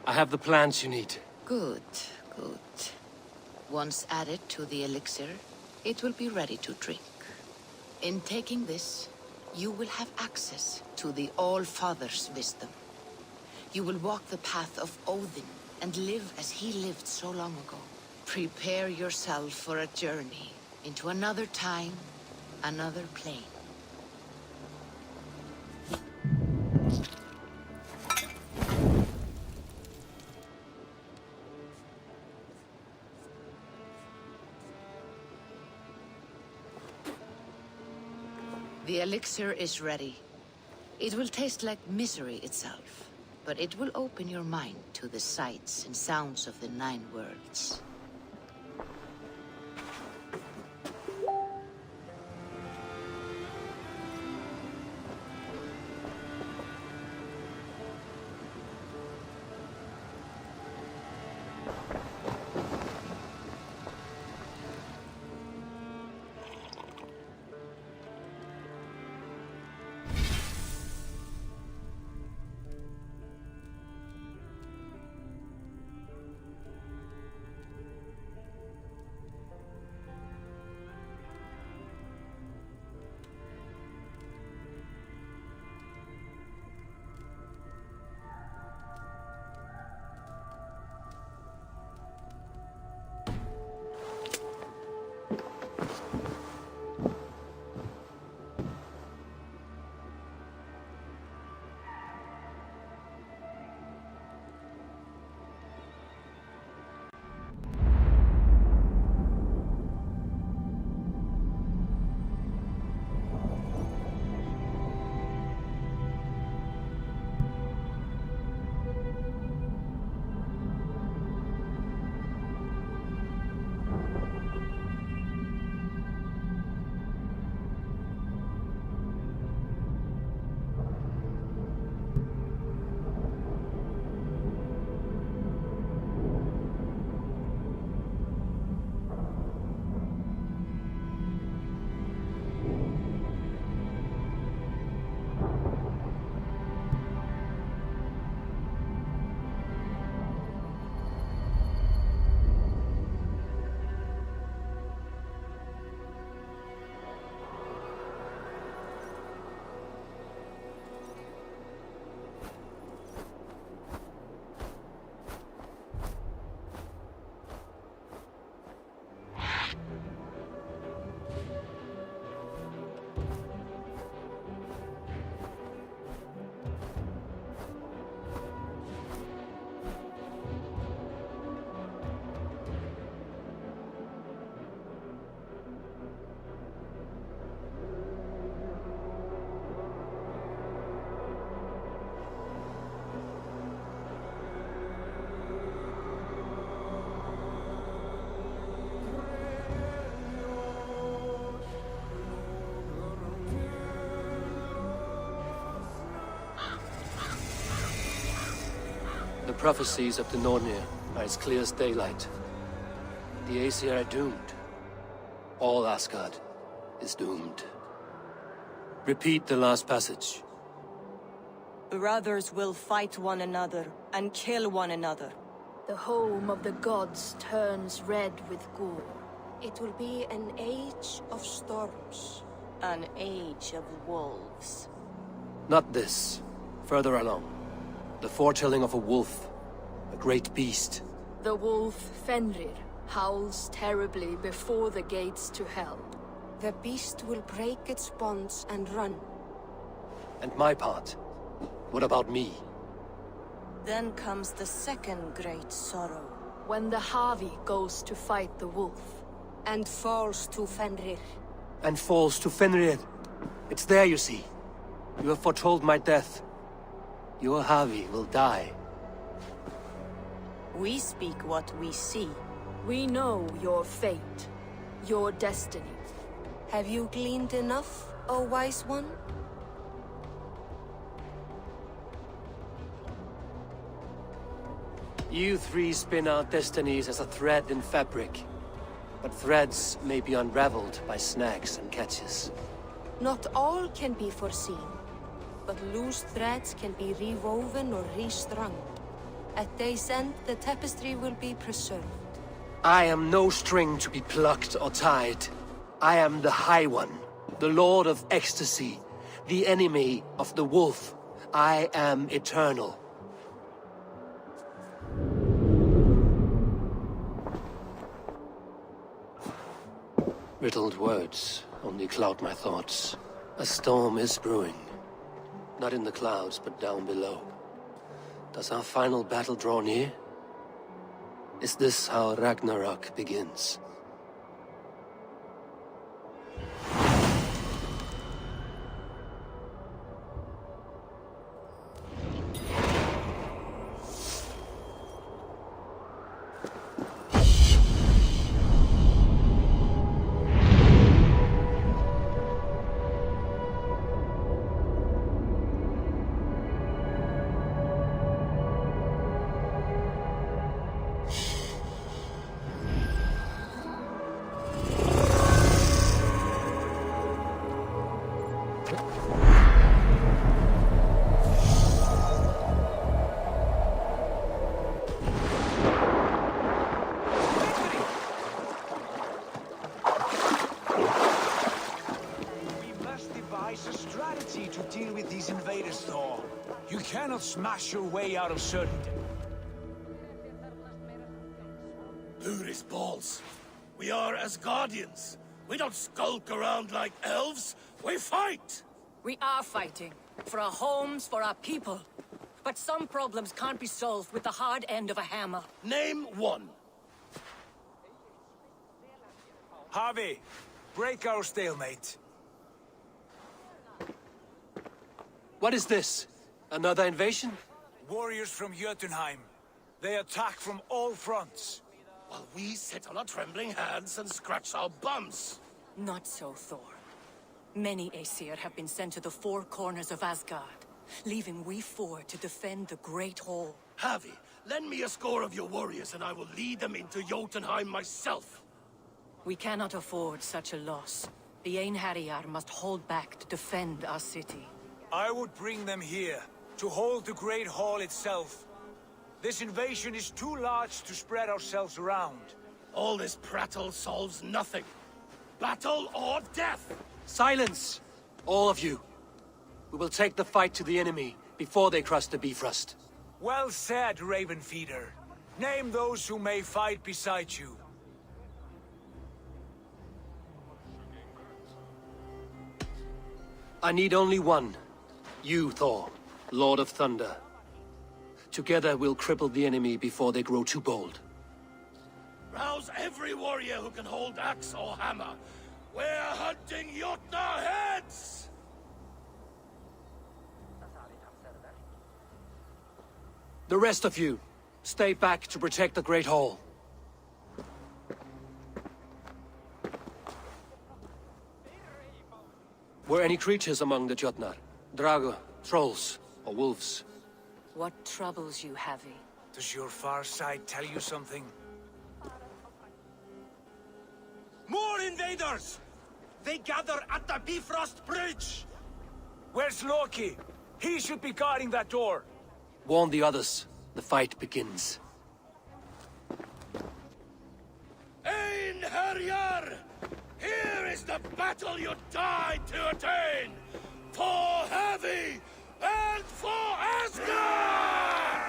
I have the plants you need. Good, good. Once added to the elixir, it will be ready to drink. In taking this, you will have access to the All-Father's wisdom. You will walk the path of Odin and live as he lived so long ago. Prepare yourself for a journey into another time, another plane. The elixir is ready. It will taste like misery itself, but it will open your mind to the sights and sounds of the 9 worlds. prophecies of the Nornir are as clear as daylight. The Aesir are doomed. All Asgard is doomed. Repeat the last passage. Brothers will fight one another and kill one another. The home of the gods turns red with gore. It will be an age of storms. An age of wolves. Not this. Further along. The foretelling of a wolf. A great beast. The wolf Fenrir howls terribly before the gates to hell. The beast will break its bonds and run. And my part? What about me? Then comes the second great sorrow. When the Havi goes to fight the wolf. And falls to Fenrir. And falls to Fenrir. It's there, you see. You have foretold my death. Your Havi will die. We speak what we see. We know your fate, your destiny. Have you gleaned enough, O wise one? You three spin our destinies as a thread in fabric. But threads may be unraveled by snags and catches. Not all can be foreseen, but loose threads can be rewoven or restrung. At day's end, the tapestry will be preserved. I am no string to be plucked or tied. I am the High One, the Lord of Ecstasy, the enemy of the Wolf. I am eternal. Riddled words only cloud my thoughts. A storm is brewing. Not in the clouds, but down below. Does our final battle draw near? Is this how Ragnarok begins? To deal with these invaders, Thor. You cannot smash your way out of certainty. His balls. We are Asgardians. We don't skulk around like elves. We fight! We are fighting. For our homes, for our people. But some problems can't be solved with the hard end of a hammer. Name one. Harvey, break our stalemate. What is this? Another invasion? Warriors from Jotunheim. They attack from all fronts. While we sit on our trembling hands and scratch our bums. Not so, Thor. Many Aesir have been sent to the four corners of Asgard, leaving we four to defend the Great Hall. Havi, lend me a score of your warriors and I will lead them into Jotunheim myself. We cannot afford such a loss. The Einherjar must hold back to defend our city. I would bring them here, to hold the Great Hall itself. This invasion is too large to spread ourselves around. All this prattle solves nothing. Battle or death! Silence! All of you. We will take the fight to the enemy before they cross the Bifrost. Well said, Ravenfeeder. Name those who may fight beside you. I need only one. You, Thor, Lord of Thunder. Together we'll cripple the enemy before they grow too bold. Rouse every warrior who can hold axe or hammer. We're hunting Jotnar heads! The rest of you, stay back to protect the Great Hall. Were any creatures among the Jotnar? Drago, trolls, or wolves? What troubles you, Havi? Does your far side tell you something? More invaders! They gather at the Bifrost Bridge! Where's Loki? He should be guarding that door. Warn the others. The fight begins. Ein Herjar! Here is the battle you died to attain! For Heavy and for Asgard!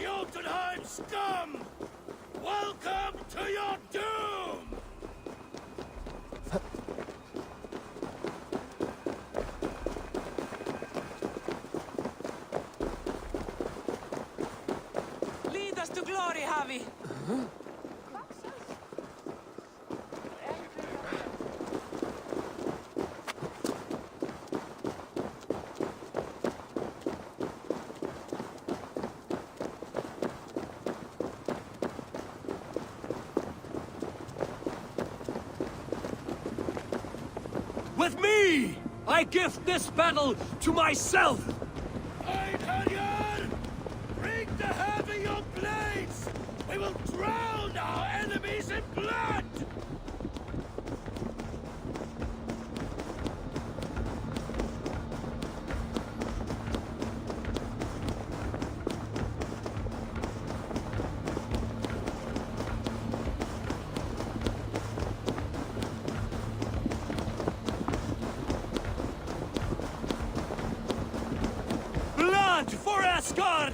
Jotunheim scum! Welcome to your doom! Lead us to glory, Javi! With me! I gift this battle to myself! Einherjar! Bring the Heavy your blades! We will drown our enemies in blood! Blood for Asgard!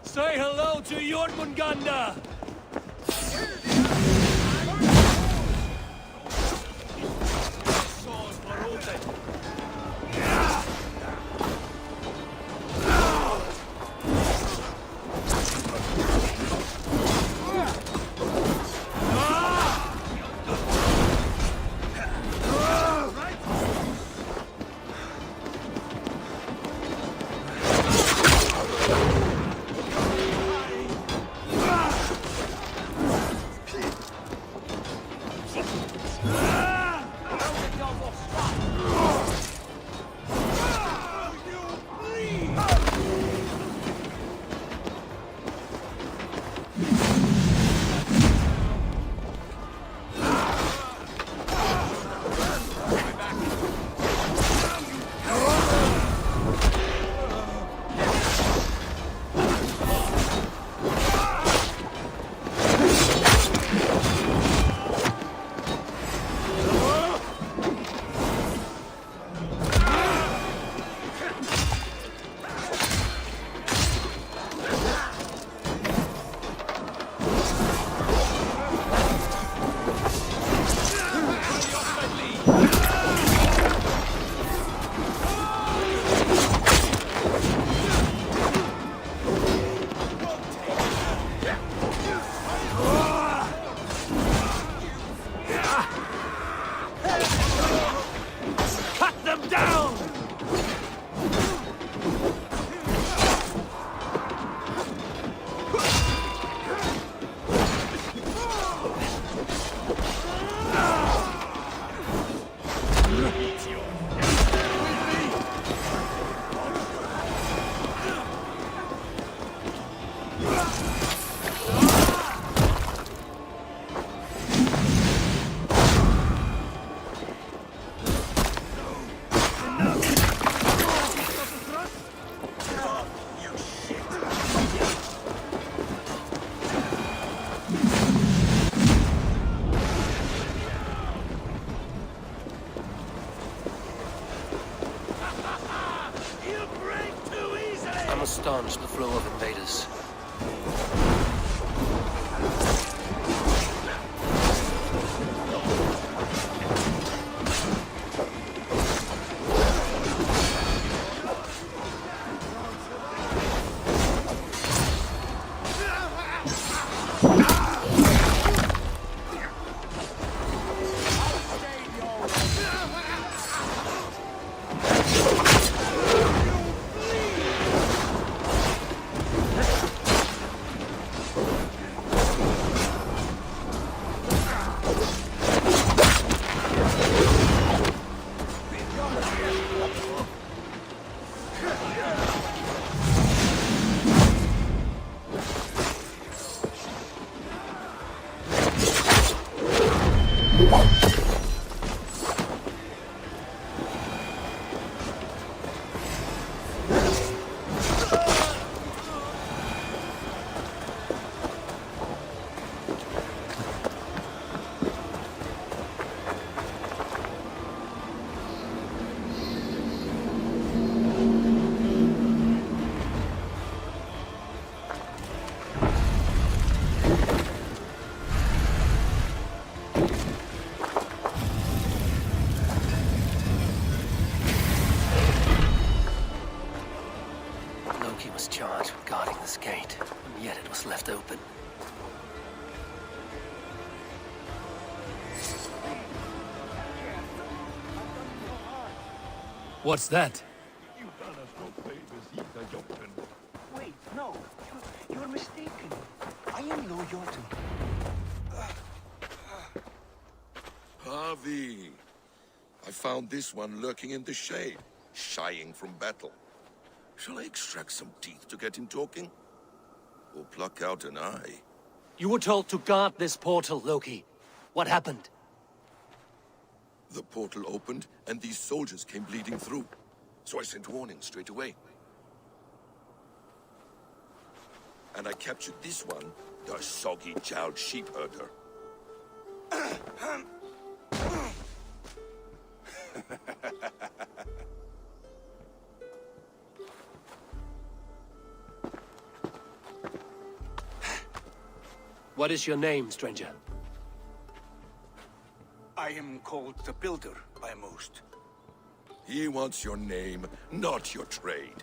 Say hello to Jormungandr! Swords for Odin! I must staunch the flow of invaders. Loki was charged with guarding this gate, and yet it was left open. What's that? Wait, no. You're mistaken. I am no Jotun. Harvey! I found this one lurking in the shade, shying from battle. Shall I extract some teeth to get him talking? Or pluck out an eye? You were told to guard this portal, Loki. What happened? The portal opened, and these soldiers came bleeding through. So I sent warning straight away. And I captured this one, the soggy-jowled sheep herder. What is your name, stranger? I am called the Builder by most. He wants your name, not your trade.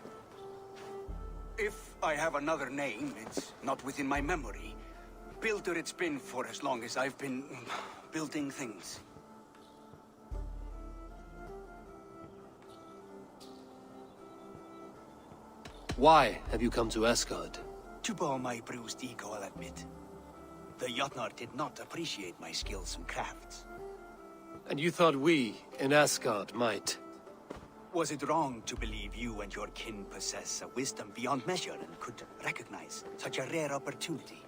If I have another name, it's not within my memory. Builder it's been for as long as I've been building things. Why have you come to Asgard? To bow my bruised ego, I'll admit. The Jotnar did not appreciate my skills and crafts. And you thought we, in Asgard, might? Was it wrong to believe you and your kin possess a wisdom beyond measure and could recognize such a rare opportunity?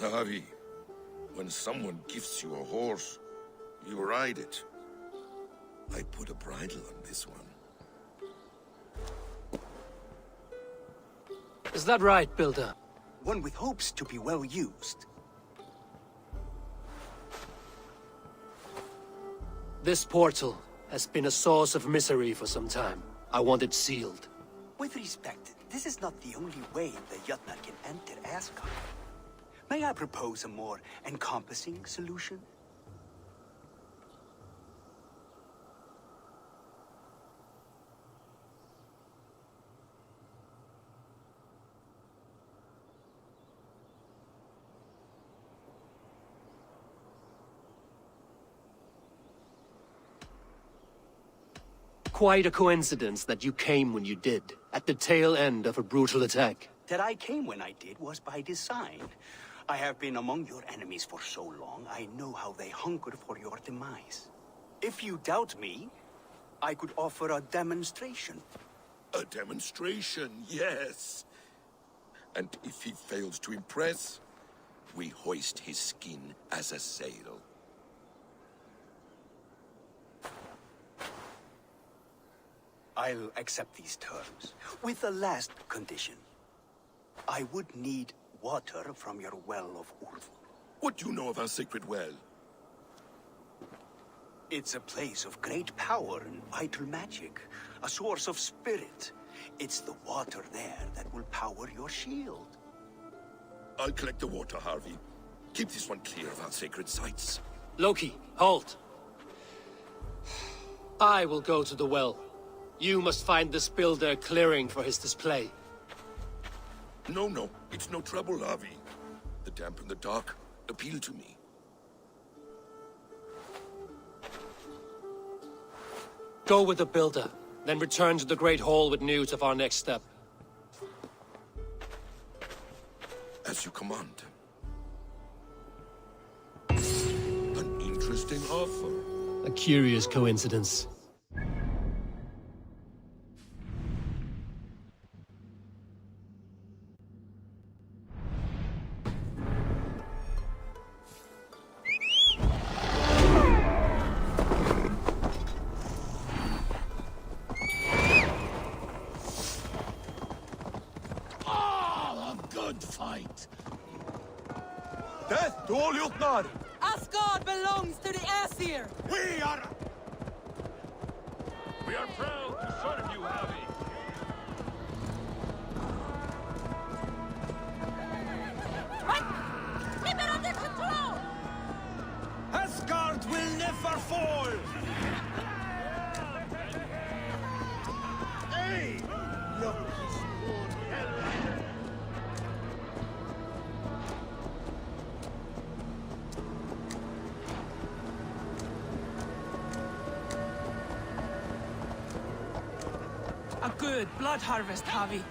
Harvey, when someone gifts you a horse, you ride it. I put a bridle on this one. Is that right, Builder? One with hopes to be well used. This portal has been a source of misery for some time. I want it sealed. With respect, this is not the only way the Jotnar can enter Asgard. May I propose a more encompassing solution? Quite a coincidence that you came when you did, at the tail end of a brutal attack. That I came when I did was by design. I have been among your enemies for so long, I know how they hunger for your demise. If you doubt me, I could offer a demonstration. A demonstration, yes. And if he fails to impress, we hoist his skin as a sail. I'll accept these terms, with the last condition. I would need water from your well of Urth. What do you know of our sacred well? It's a place of great power and vital magic, a source of spirit. It's the water there that will power your shield. I'll collect the water, Harvey. Keep this one clear of our sacred sites. Loki, halt! I will go to the well. You must find this builder clearing for his display. No, it's no trouble, Harvey. The damp and the dark appeal to me. Go with the builder, then return to the Great Hall with news of our next step. As you command. An interesting offer. A curious coincidence. Fight. Death to all Jotnar! Asgard belongs to the Aesir! We are proud to serve you, Harvey. Keep it under control! Asgard will never fall! Hey! Look, poor hell. A good blood harvest, Javi.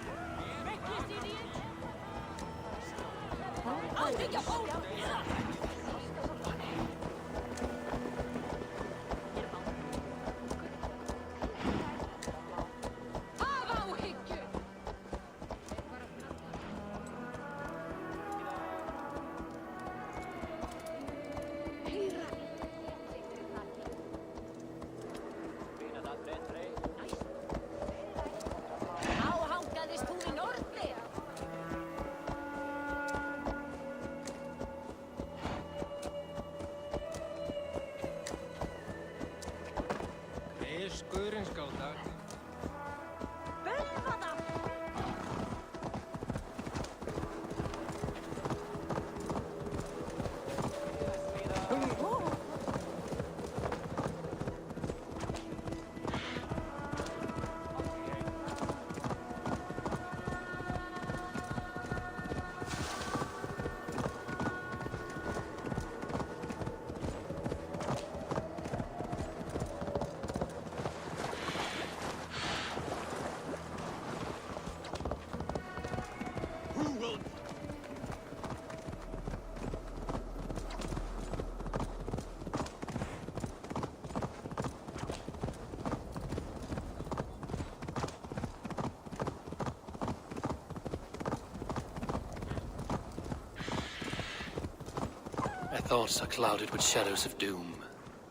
My thoughts are clouded with shadows of doom.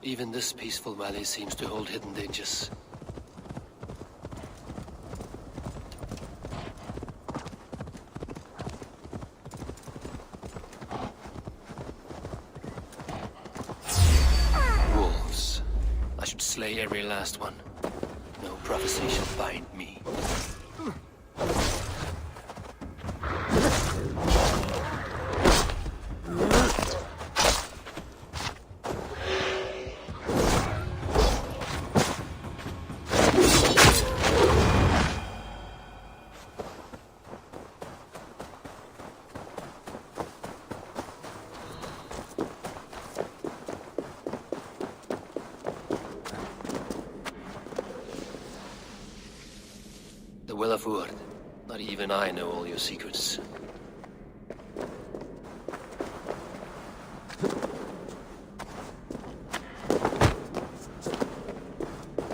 Even this peaceful valley seems to hold hidden dangers. Wolves. I should slay every last one. No prophecy shall bind me. The Will of Word. Not even I know all your secrets.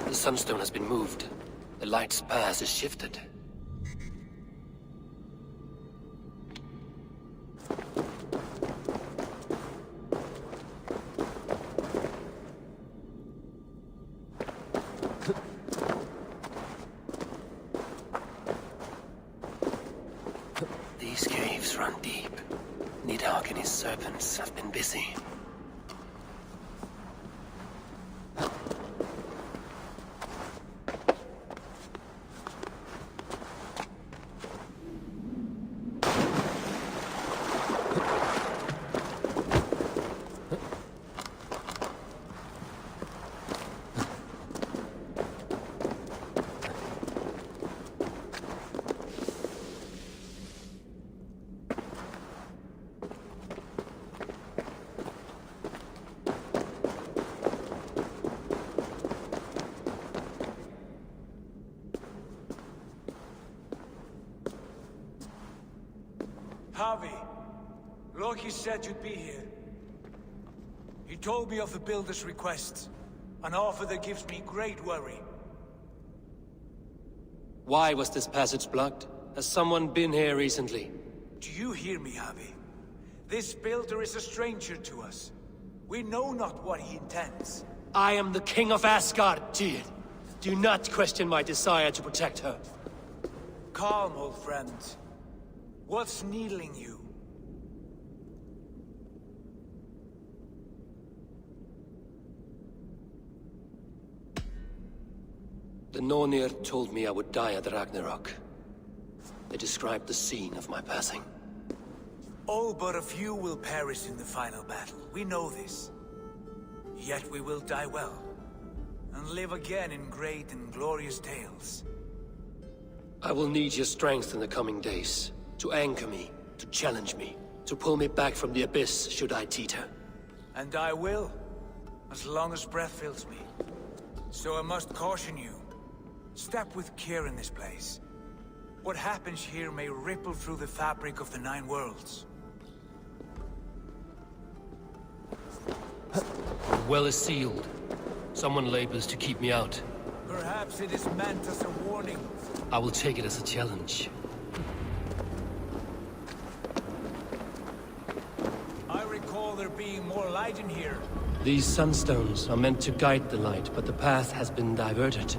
The sunstone has been moved. The light's path is shifted. These caves run deep. Nidhogg and his serpents have been busy. Javi, Loki said you'd be here. He told me of the Builder's request, an offer that gives me great worry. Why was this passage blocked? Has someone been here recently? Do you hear me, Javi? This Builder is a stranger to us. We know not what he intends. I am the King of Asgard, Tyr. Do not question my desire to protect her. Calm, old friend. What's needling you? The Nornir told me I would die at Ragnarok. They described the scene of my passing. All but a few will perish in the final battle. We know this. Yet we will die well, and live again in great and glorious tales. I will need your strength in the coming days. To anchor me, to challenge me, to pull me back from the abyss should I teeter. And I will, as long as breath fills me. So I must caution you. Step with care in this place. What happens here may ripple through the fabric of the Nine Worlds. The well is sealed. Someone labors to keep me out. Perhaps it is meant as a warning. I will take it as a challenge. I recall there being more light in here. These sunstones are meant to guide the light, but the path has been diverted.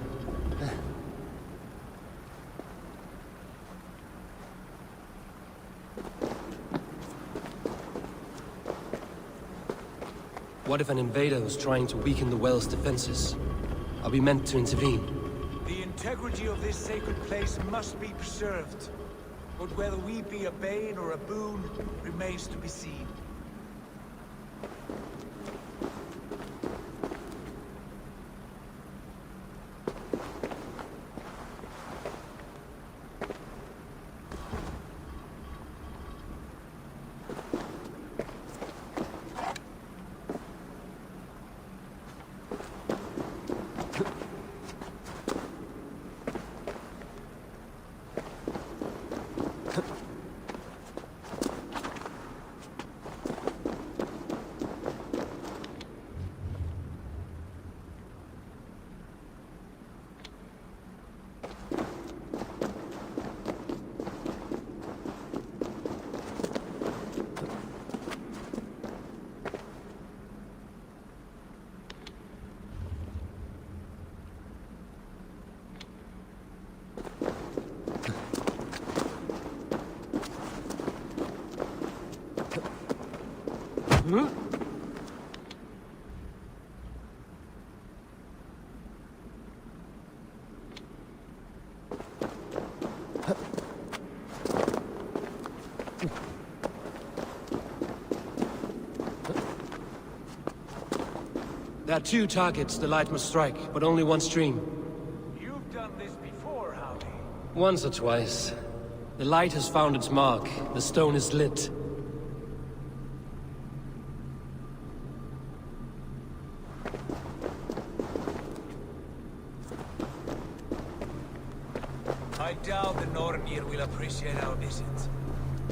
What if an invader was trying to weaken the well's defenses? Are we meant to intervene? The integrity of this sacred place must be preserved. But whether we be a bane or a boon remains to be seen. There are two targets the light must strike, but only one stream. You've done this before, Howie. Once or twice. The light has found its mark. The stone is lit. I doubt the Nornir will appreciate our visit.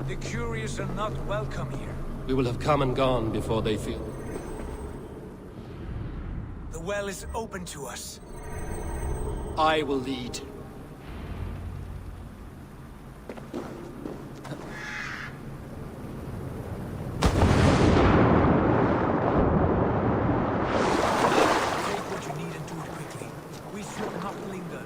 The curious are not welcome here. We will have come and gone before they feel. The well is open to us. I will lead. Take what you need and do it quickly. We should not linger.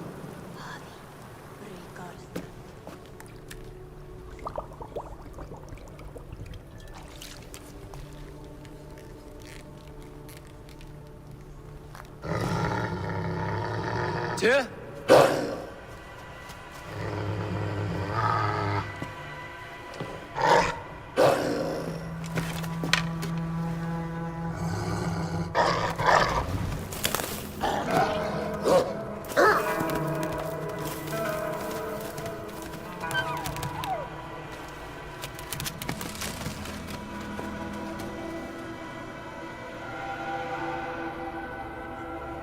Tyr?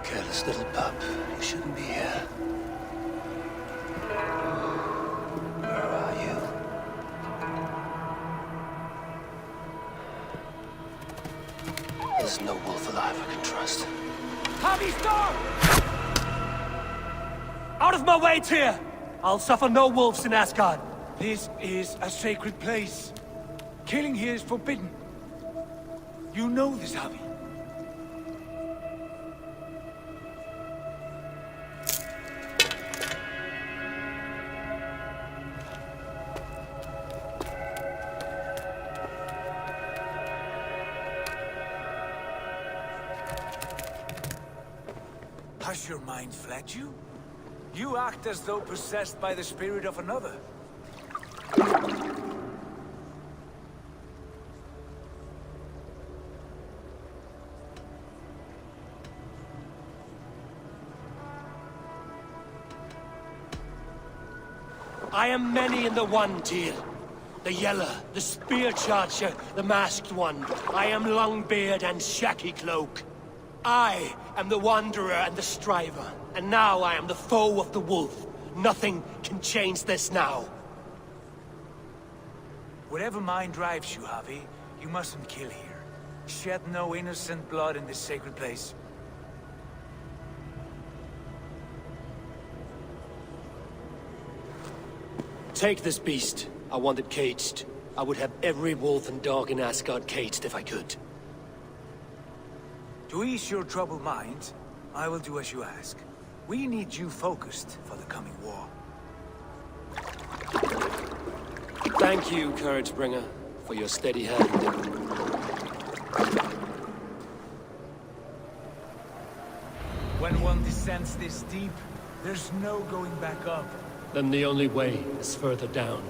Careless little pup. You shouldn't be here. Where are you? There's no wolf alive I can trust. Javi, stop! Out of my way, Tyr! I'll suffer no wolves in Asgard. This is a sacred place. Killing here is forbidden. You know this, Javi. Has your mind fled you? You act as though possessed by the spirit of another. I am many in the one, Tyr. The Yeller, the Spear Charger, the Masked One. I am Longbeard and Shacky Cloak. I am the Wanderer and the Striver, and now I am the foe of the Wolf. Nothing can change this now. Whatever mind drives you, Javi, you mustn't kill here. Shed no innocent blood in this sacred place. Take this beast. I want it caged. I would have every wolf and dog in Asgard caged if I could. To ease your troubled mind, I will do as you ask. We need you focused for the coming war. Thank you, Couragebringer, for your steady hand. When one descends this deep, there's no going back up. Then the only way is further down.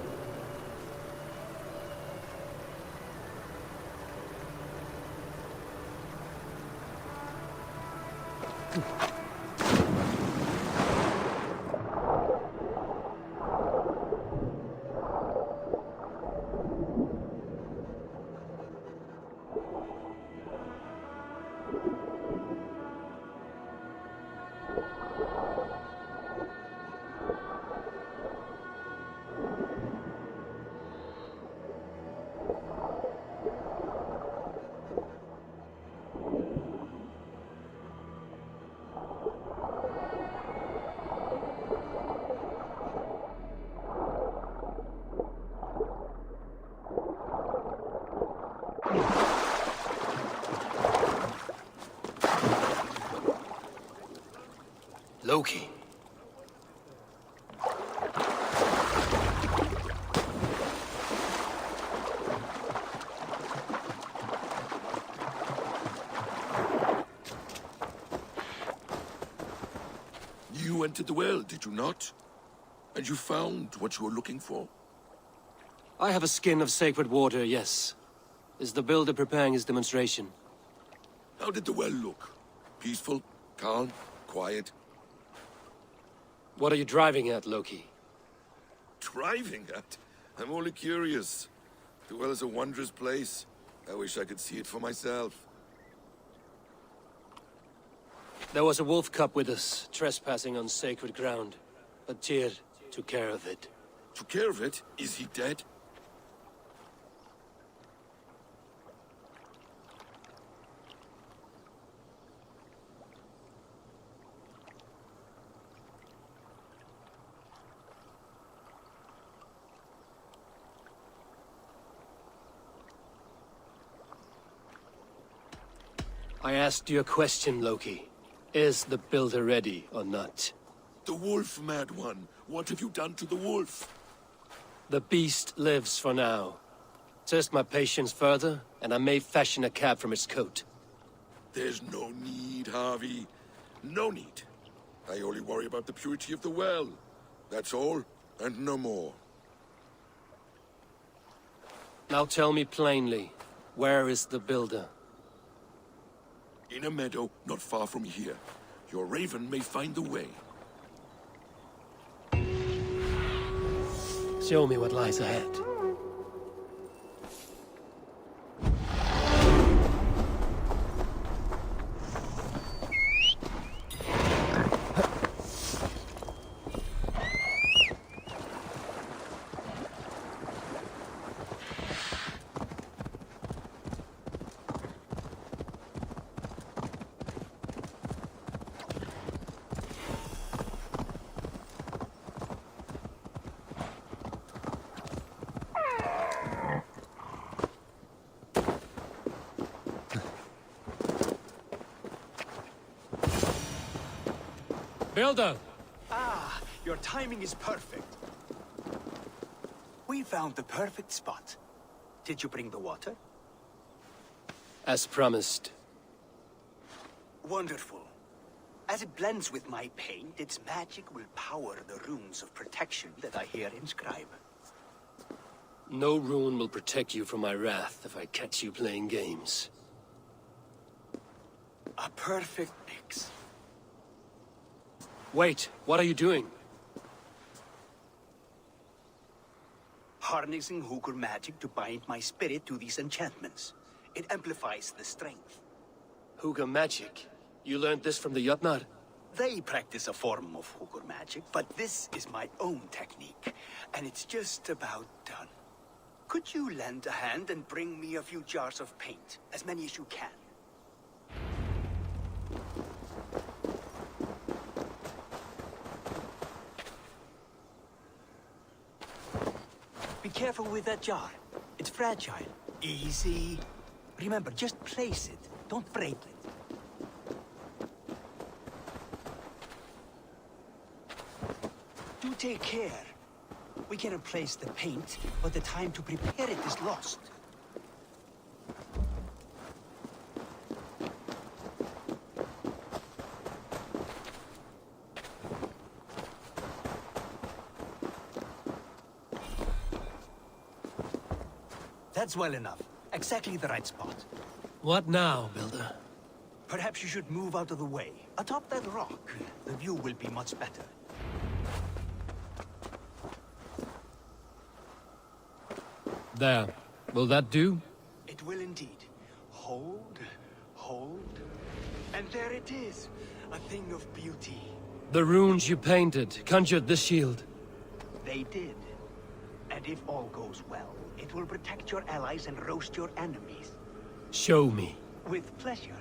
Loki. You entered the well, did you not? And you found what you were looking for? I have a skin of sacred water, yes. Is the builder preparing his demonstration? How did the well look? Peaceful? Calm? Quiet? What are you driving at, Loki? Driving at? I'm only curious. The well is a wondrous place. I wish I could see it for myself. There was a wolf cub with us, trespassing on sacred ground. But Tyr took care of it. Took care of it? Is he dead? I asked you a question, Loki. Is the builder ready or not? The wolf, mad one. What have you done to the wolf? The beast lives for now. Test my patience further, and I may fashion a cap from its coat. There's no need, Harvey. No need. I only worry about the purity of the well. That's all, and no more. Now tell me plainly, where is the builder? In a meadow not far from here. Your raven may find the way. Show me what lies ahead. Builder! Ah, your timing is perfect. We found the perfect spot. Did you bring the water? As promised. Wonderful. As it blends with my paint, its magic will power the runes of protection that I here inscribe. No rune will protect you from my wrath if I catch you playing games. A perfect mix. Wait, what are you doing? Harnessing Hooker magic to bind my spirit to these enchantments. It amplifies the strength. Hooga magic? You learned this from the Jotnar? They practice a form of hooker magic, but this is my own technique, and it's just about done. Could you lend a hand and bring me a few jars of paint? As many as you can. Be careful with that jar. It's fragile. Easy. Remember, just place it. Don't break it. Do take care. We can replace the paint, but the time to prepare it is lost. That's well enough. Exactly the right spot. What now, Builder? Perhaps you should move out of the way. Atop that rock, the view will be much better. There. Will that do? It will indeed. Hold, hold, and there it is. A thing of beauty. The runes you painted conjured this shield. They did. And if all goes well, it will protect your allies and roast your enemies. Show me. With pleasure.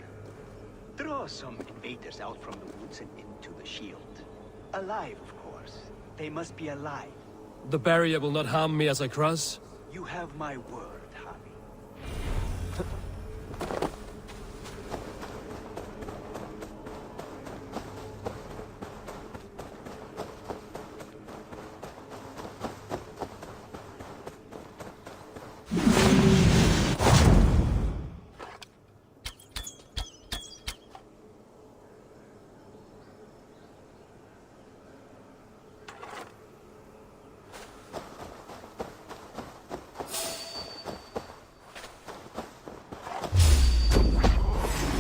Draw some invaders out from the woods and into the shield. Alive, of course. They must be alive. The barrier will not harm me as I cross? You have my word, Javi.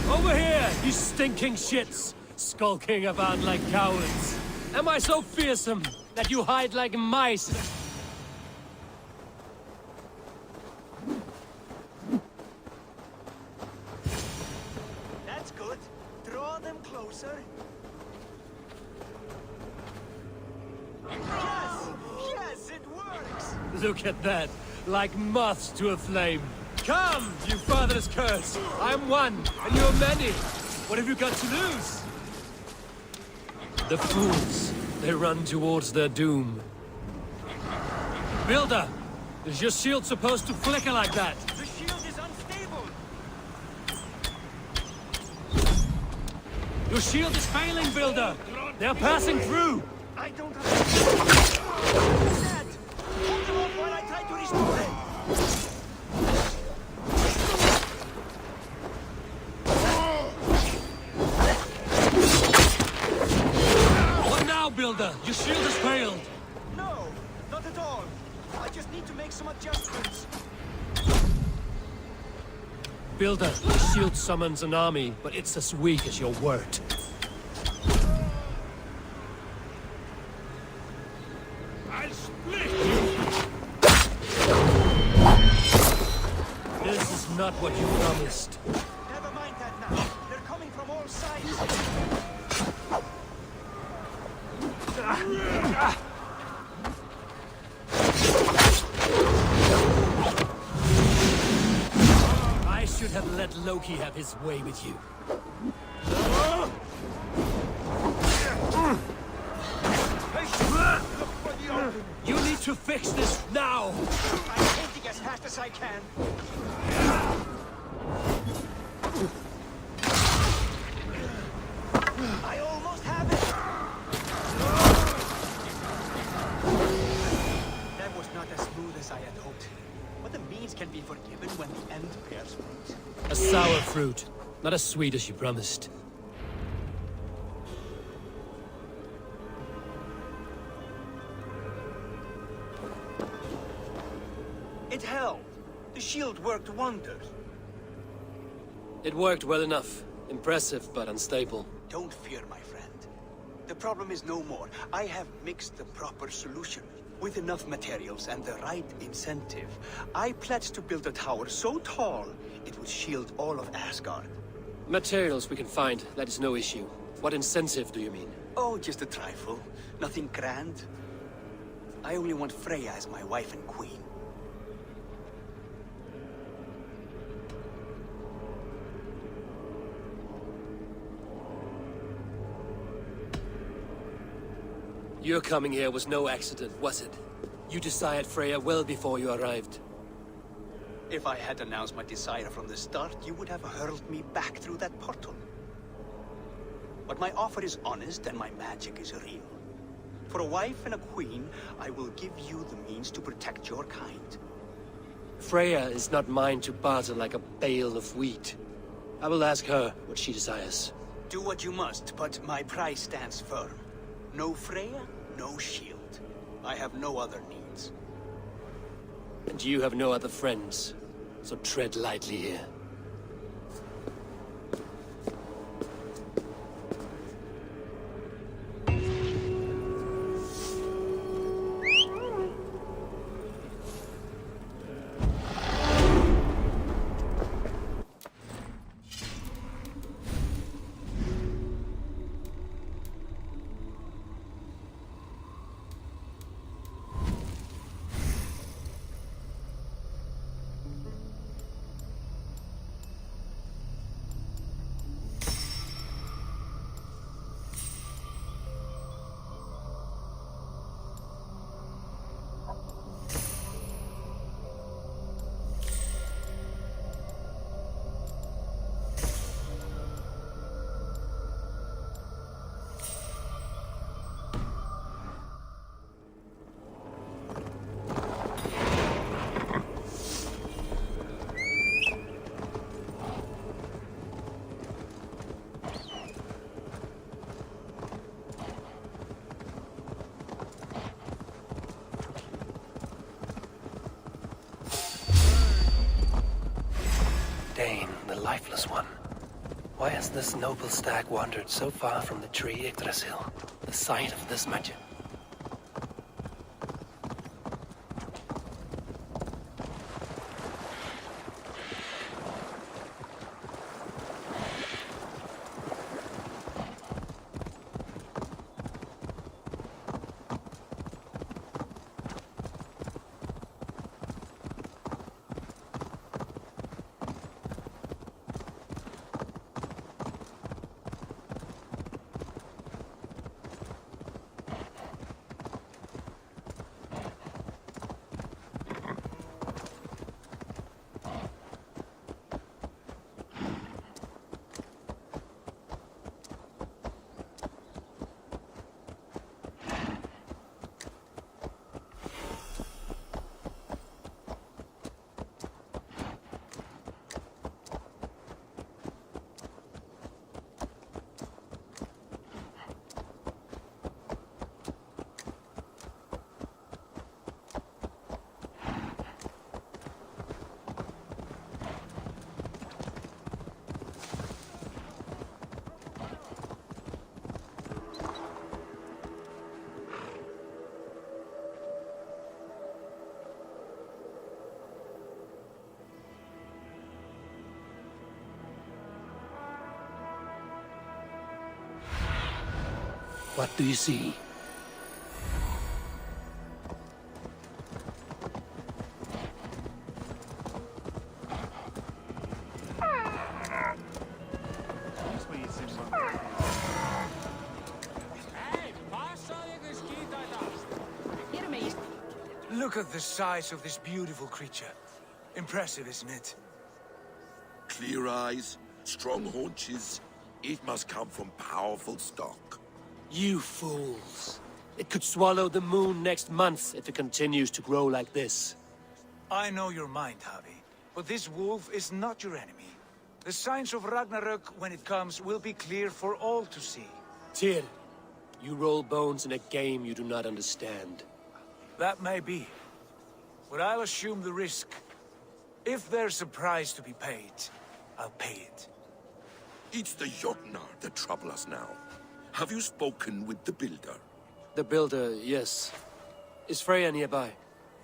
Over here, you stinking shits! Skulking about like cowards. Am I so fearsome that you hide like mice? That's good. Draw them closer. Yes! Yes, it works! Look at that, like moths to a flame. Come, you fatherless curse! I'm one, and you're many. What have you got to lose? The fools, they run towards their doom. Builder, is your shield supposed to flicker like that? The shield is unstable! Your shield is failing, Builder! They're passing through! I don't understand. Dad! Hold them off while I try to restore it! Builder, your shield has failed! No, not at all. I just need to make some adjustments. Builder, the shield summons an army, but it's as weak as your word. I'll split you! This is not what you promised. Never mind that now. They're coming from all sides. I should have let Loki have his way with you. You need to fix this now! I'm painting as fast as I can. I almost have it! That was not as smooth as I had hoped. But the means can be forgiven when the end bears fruit. A sour fruit, not as sweet as you promised. It held. The shield worked wonders. It worked well enough. Impressive, but unstable. Don't fear, my friend. The problem is no more. I have mixed the proper solution. With enough materials and the right incentive, I pledged to build a tower so tall, it would shield all of Asgard. Materials we can find, that is no issue. What incentive do you mean? Oh, just a trifle. Nothing grand. I only want Freya as my wife and queen. Your coming here was no accident, was it? You desired Freya well before you arrived. If I had announced my desire from the start, you would have hurled me back through that portal. But my offer is honest and my magic is real. For a wife and a queen, I will give you the means to protect your kind. Freya is not mine to barter like a bale of wheat. I will ask her what she desires. Do what you must, but my price stands firm. No Freya, no shield. I have no other needs. And you have no other friends, so tread lightly here. The lifeless one. Why has this noble stag wandered so far from the tree Yggdrasil, the site of this magic? What do you see? Look at the size of this beautiful creature. Impressive, isn't it? Clear eyes, strong haunches. It must come from powerful stock. You fools. It could swallow the moon next month if it continues to grow like this. I know your mind, Javi, but this wolf is not your enemy. The signs of Ragnarök, when it comes, will be clear for all to see. Tyr, you roll bones in a game you do not understand. That may be, but I'll assume the risk. If there's a price to be paid, I'll pay it. It's the Jotnar that trouble us now. Have you spoken with the builder? The builder, yes. Is Freya nearby?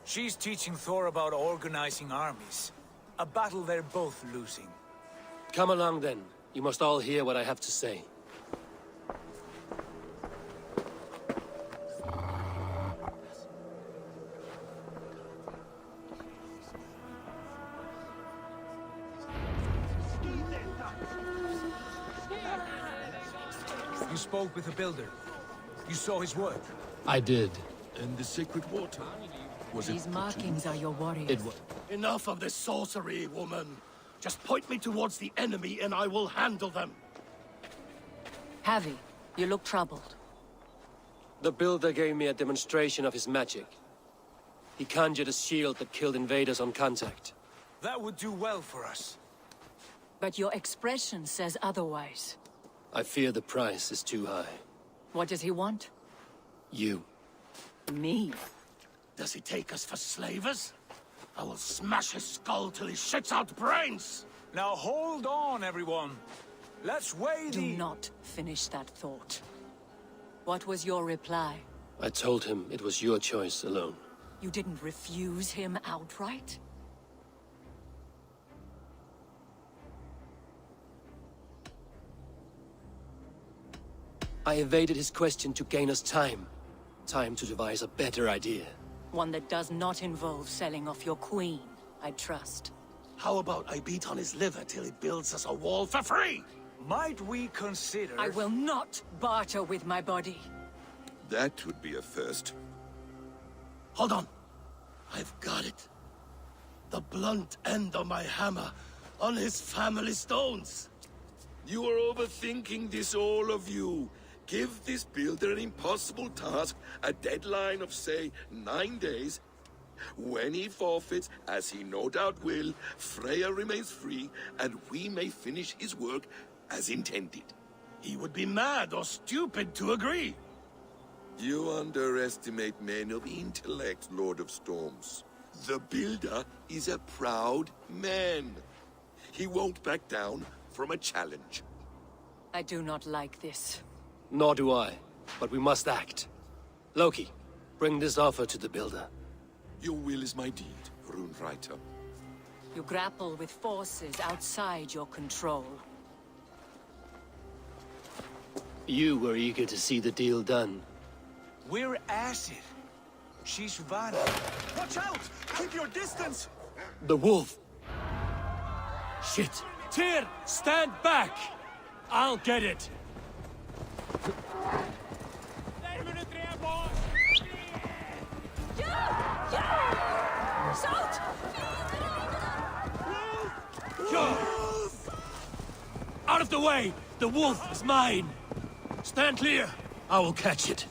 She's teaching Thor about organizing armies. A battle they're both losing. Come along then. You must all hear what I have to say. You spoke with the builder. You saw his work. I did. And the sacred water? Was it These put markings are your warriors. It was. Enough of this sorcery, woman. Just point me towards the enemy and I will handle them. Javi, you look troubled. The builder gave me a demonstration of his magic. He conjured a shield that killed invaders on contact. That would do well for us. But your expression says otherwise. I fear the price is too high. What does he want? You. Me? Does he take us for slavers? I will smash his skull till he shits out brains! Now hold on, everyone. Let's weigh Do the... not finish that thought. What was your reply? I told him it was your choice alone. You didn't refuse him outright? I evaded his question to gain us time. Time to devise a better idea. One that does not involve selling off your queen, I trust. How about I beat on his liver till he builds us a wall for free? Might we consider... I will not barter with my body. That would be a first. Hold on. I've got it. The blunt end of my hammer on his family stones. You are overthinking this, all of you. Give this builder an impossible task, a deadline of, say, 9 days. When he forfeits, as he no doubt will, Freya remains free, and we may finish his work as intended. He would be mad or stupid to agree. You underestimate men of intellect, Lord of Storms. The builder is a proud man. He won't back down from a challenge. I do not like this. Nor do I, but we must act. Loki, bring this offer to the builder. Your will is my deed, Runewriter. You grapple with forces outside your control. You were eager to see the deal done. We're acid. She's Vanna. Watch out! Keep your distance! The wolf! Shit! Tyr, stand back! I'll get it! Out of the way! The wolf is mine! Stand clear! I will catch it.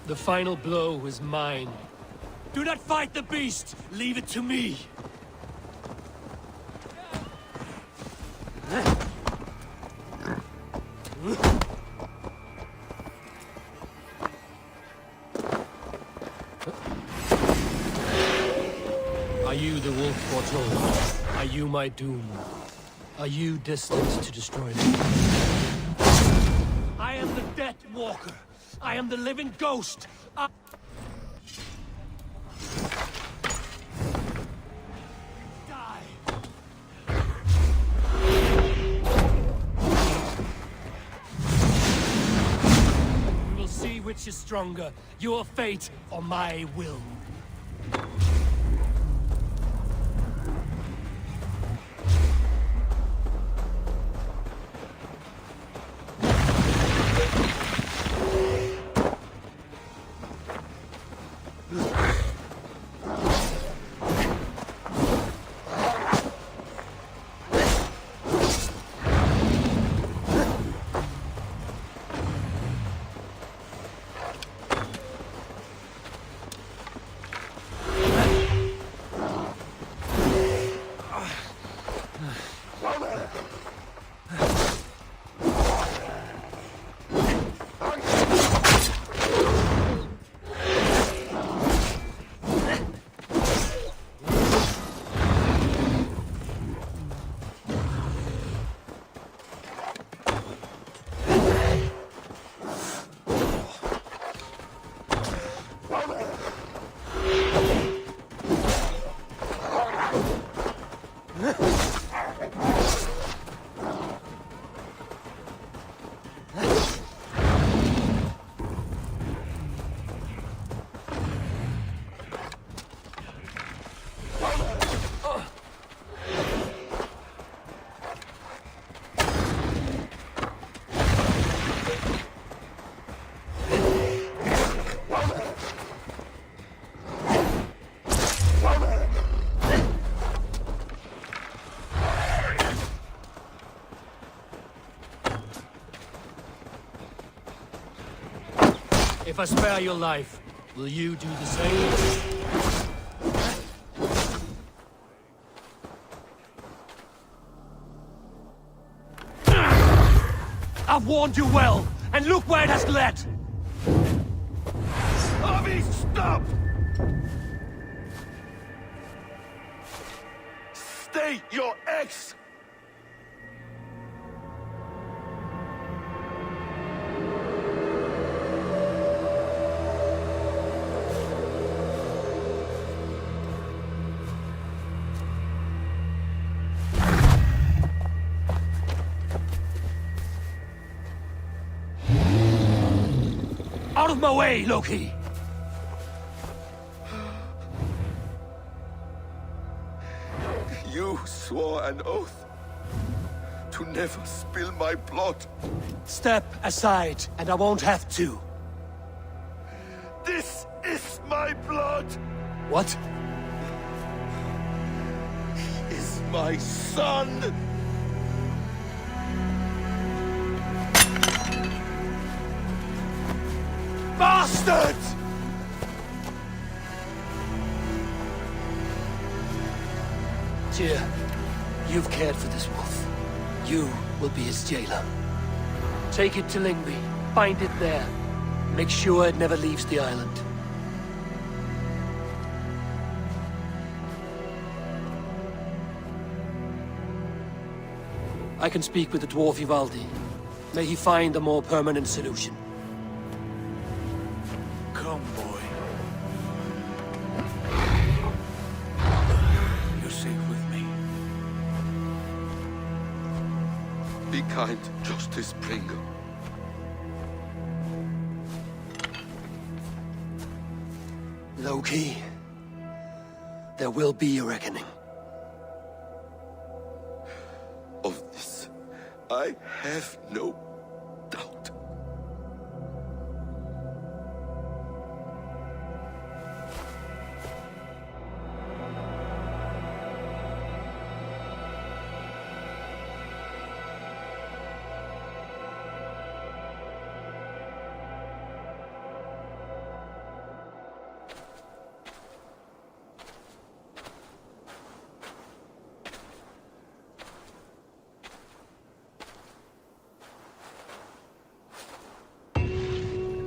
The final blow is mine. Do not fight the beast! Leave it to me! Are you the wolf foretold? Are you my doom? Are you destined to destroy me? I am the Death Walker. I am the living ghost. Die. We will see which is stronger, your fate or my will. If I spare your life, will you do the same? I've warned you well, and look where it has led! Avi, stop! Stay your ex! Out of my way, Loki! You swore an oath to never spill my blood. Step aside, and I won't have to. This is my blood! What? He is my son! Bastard! Tyr, you've cared for this wolf. You will be his jailer. Take it to Lingby. Bind it there. Make sure it never leaves the island. I can speak with the dwarf Ivaldi. May he find a more permanent solution. Come, boy. You're safe with me. Be kind, Justice Pringle. Loki, there will be a reckoning. Of this, I have no doubt.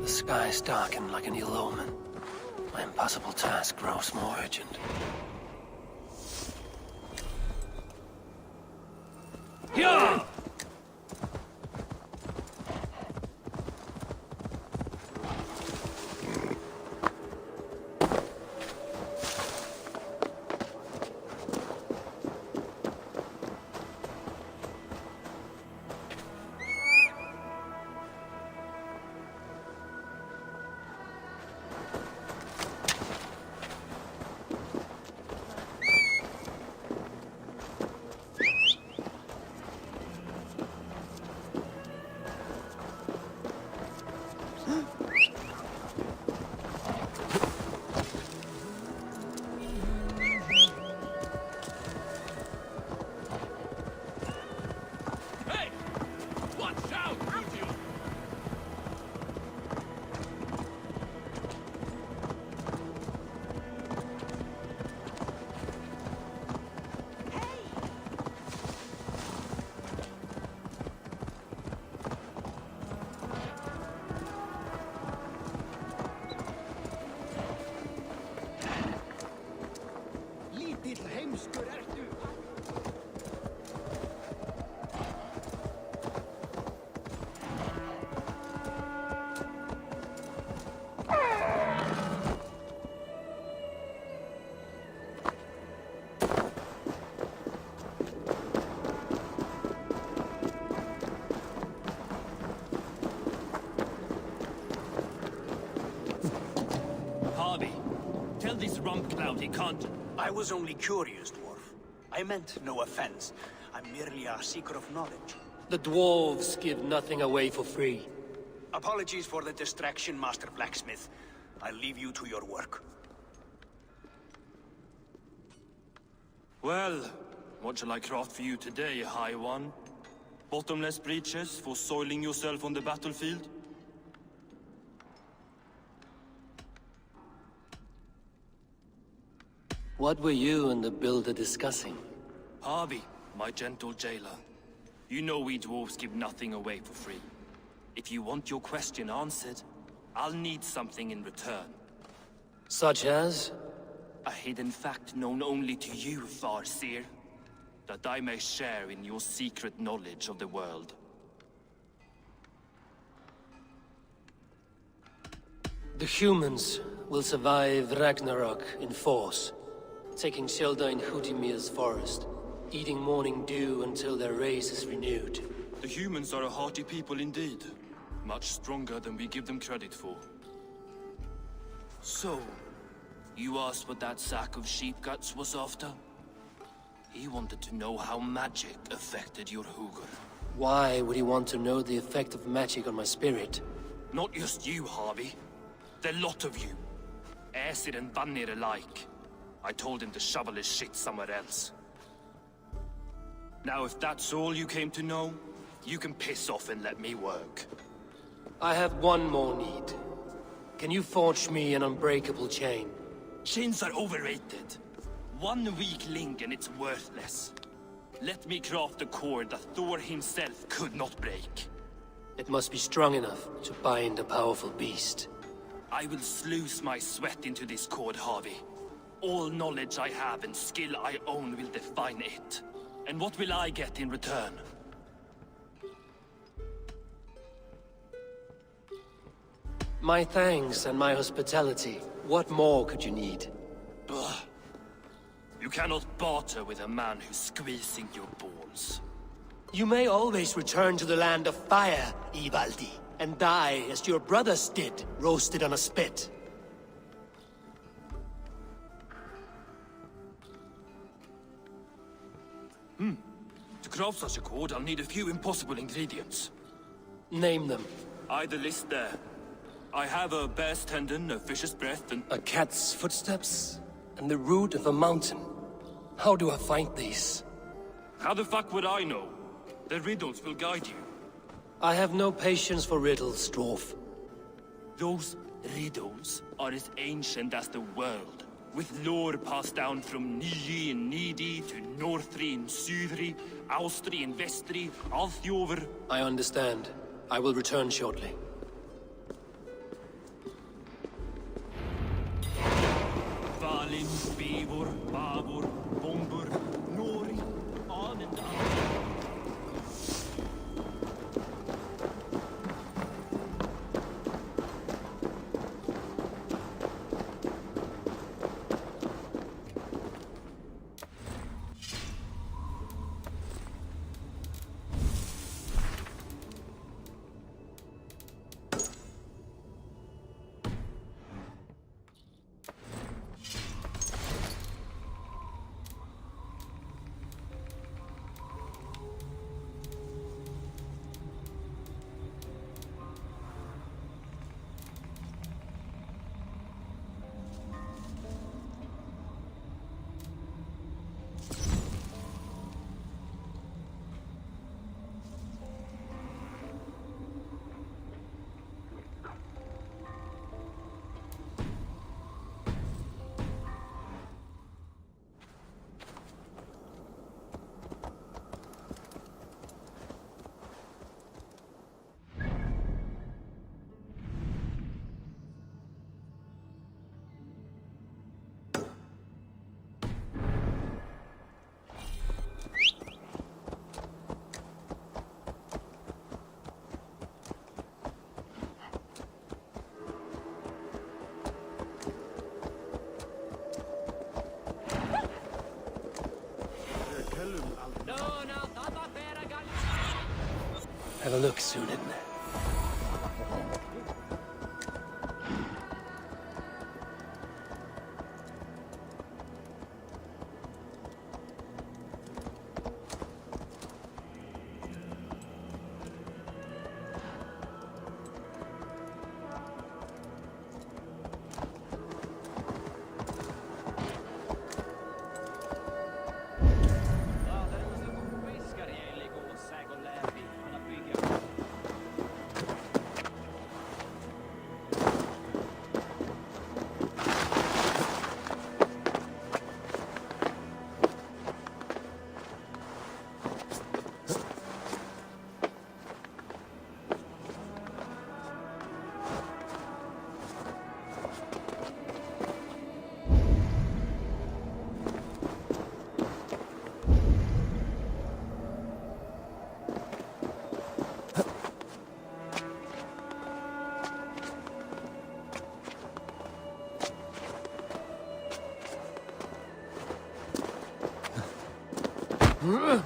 The skies darken like an ill omen. My impossible task grows more urgent. Yeah! Tell this rump cloud he can't... I was only curious, dwarf. I meant no offense. I'm merely a seeker of knowledge. The dwarves give nothing away for free. Apologies for the distraction, Master Blacksmith. I'll leave you to your work. Well, what shall I craft for you today, High One? Bottomless breeches for soiling yourself on the battlefield? What were you and the builder discussing? Harvey, my gentle jailer. You know we dwarves give nothing away for free. If you want your question answered, I'll need something in return. Such as? A hidden fact known only to you, Farseer. That I may share in your secret knowledge of the world. The humans will survive Ragnarok in force, taking shelter in Hutimir's forest, eating morning dew until their race is renewed. The humans are a hearty people indeed. Much stronger than we give them credit for. So, you asked what that sack of sheep guts was after? He wanted to know how magic affected your Hugr. Why would he want to know the effect of magic on my spirit? Not just you, Harvey. The lot of you. Aesir and Vanir alike. I told him to shovel his shit somewhere else. Now if that's all you came to know, you can piss off and let me work. I have one more need. Can you forge me an unbreakable chain? Chains are overrated. One weak link and it's worthless. Let me craft a cord that Thor himself could not break. It must be strong enough to bind a powerful beast. I will sluice my sweat into this cord, Harvey. All knowledge I have and skill I own will define it. And what will I get in return? My thanks and my hospitality. What more could you need? Blah. You cannot barter with a man who's squeezing your balls. You may always return to the land of fire, Ivaldi, and die as your brothers did, roasted on a spit. To craft such a cord, I'll need a few impossible ingredients. Name them. The list there. I have a bear's tendon, a fish's breath, and... A cat's footsteps, and the root of a mountain. How do I find these? How the fuck would I know? The riddles will guide you. I have no patience for riddles, dwarf. Those riddles are as ancient as the world, with lore passed down from Niji and Nidi to Northri and Sudri, Austri and Vestri, Althjover. I understand. I will return shortly. Valin, Bivor, Bavor, Bombur, Nori, on and on. Have a look, Sunan. One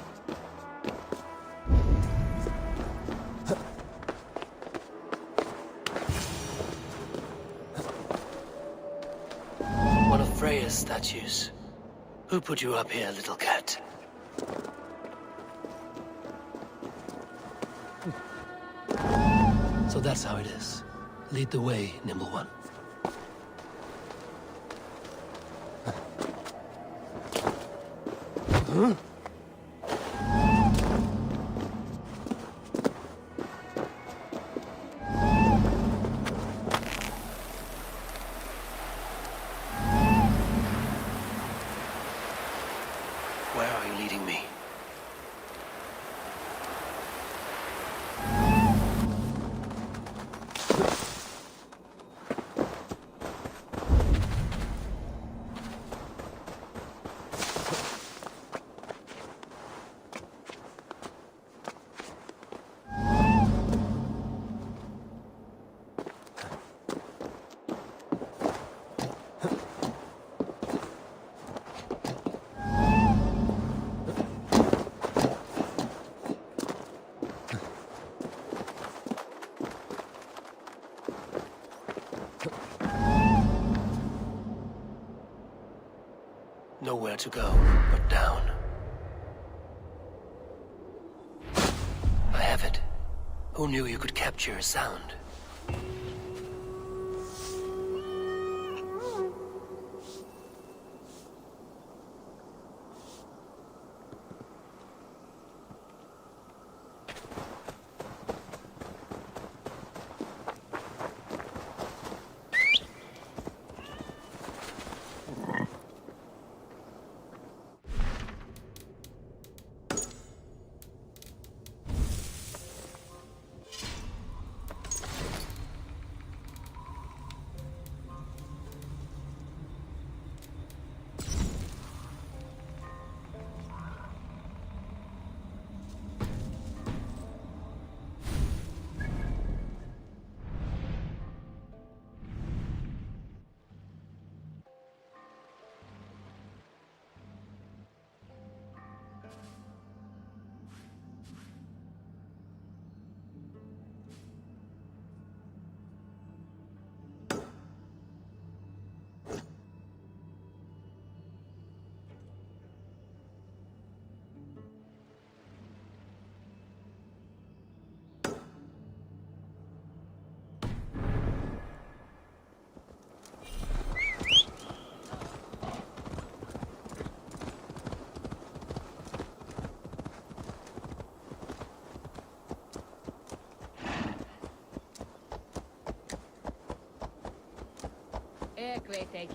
of Freya's statues. Who put you up here, little cat? So that's how it is. Lead the way, Nimble One. Huh? Where are you leading me? Nowhere to go but down. I have it. Who knew you could capture a sound? Ik weet het.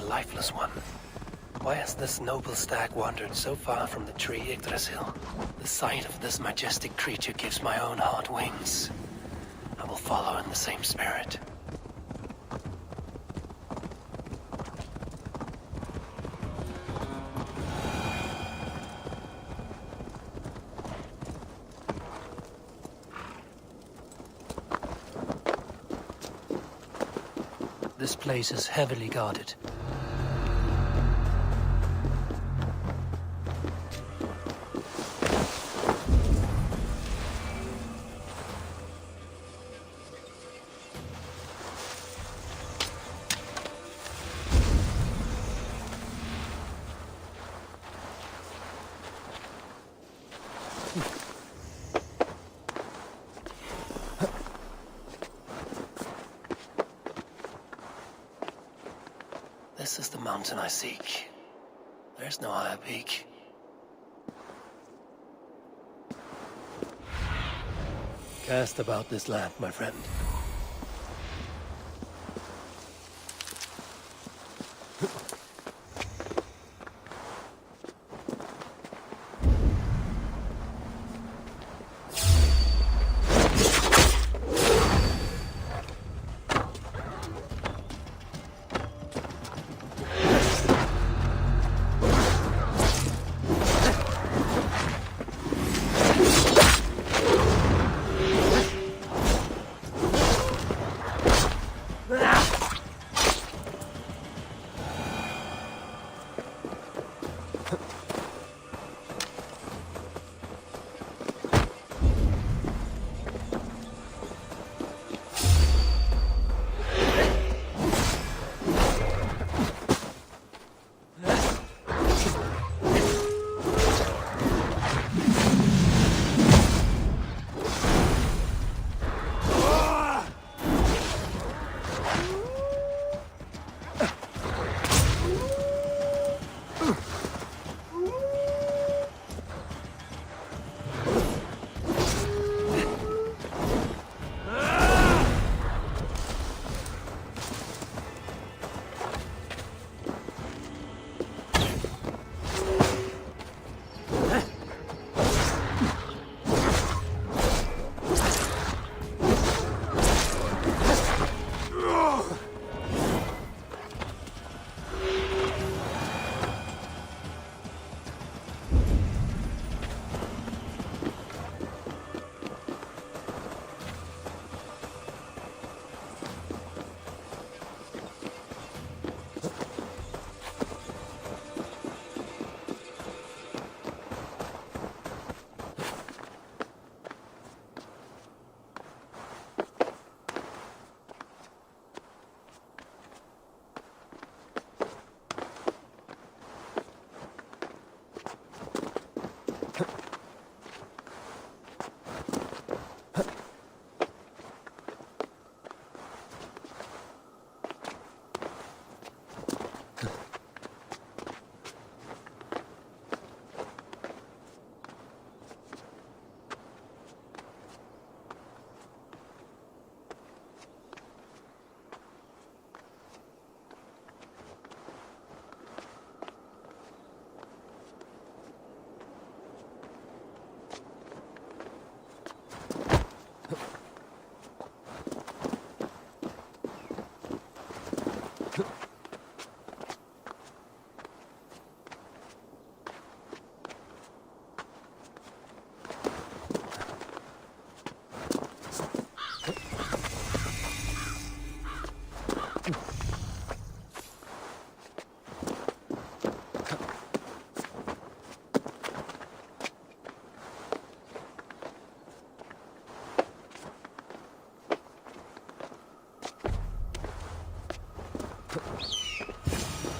Lifeless one. Why has this noble stag wandered so far from the tree Yggdrasil? The sight of this majestic creature gives my own heart wings. I will follow in the same spirit. This place is heavily guarded. This is the mountain I seek. There's no higher peak. Cast about this land, my friend.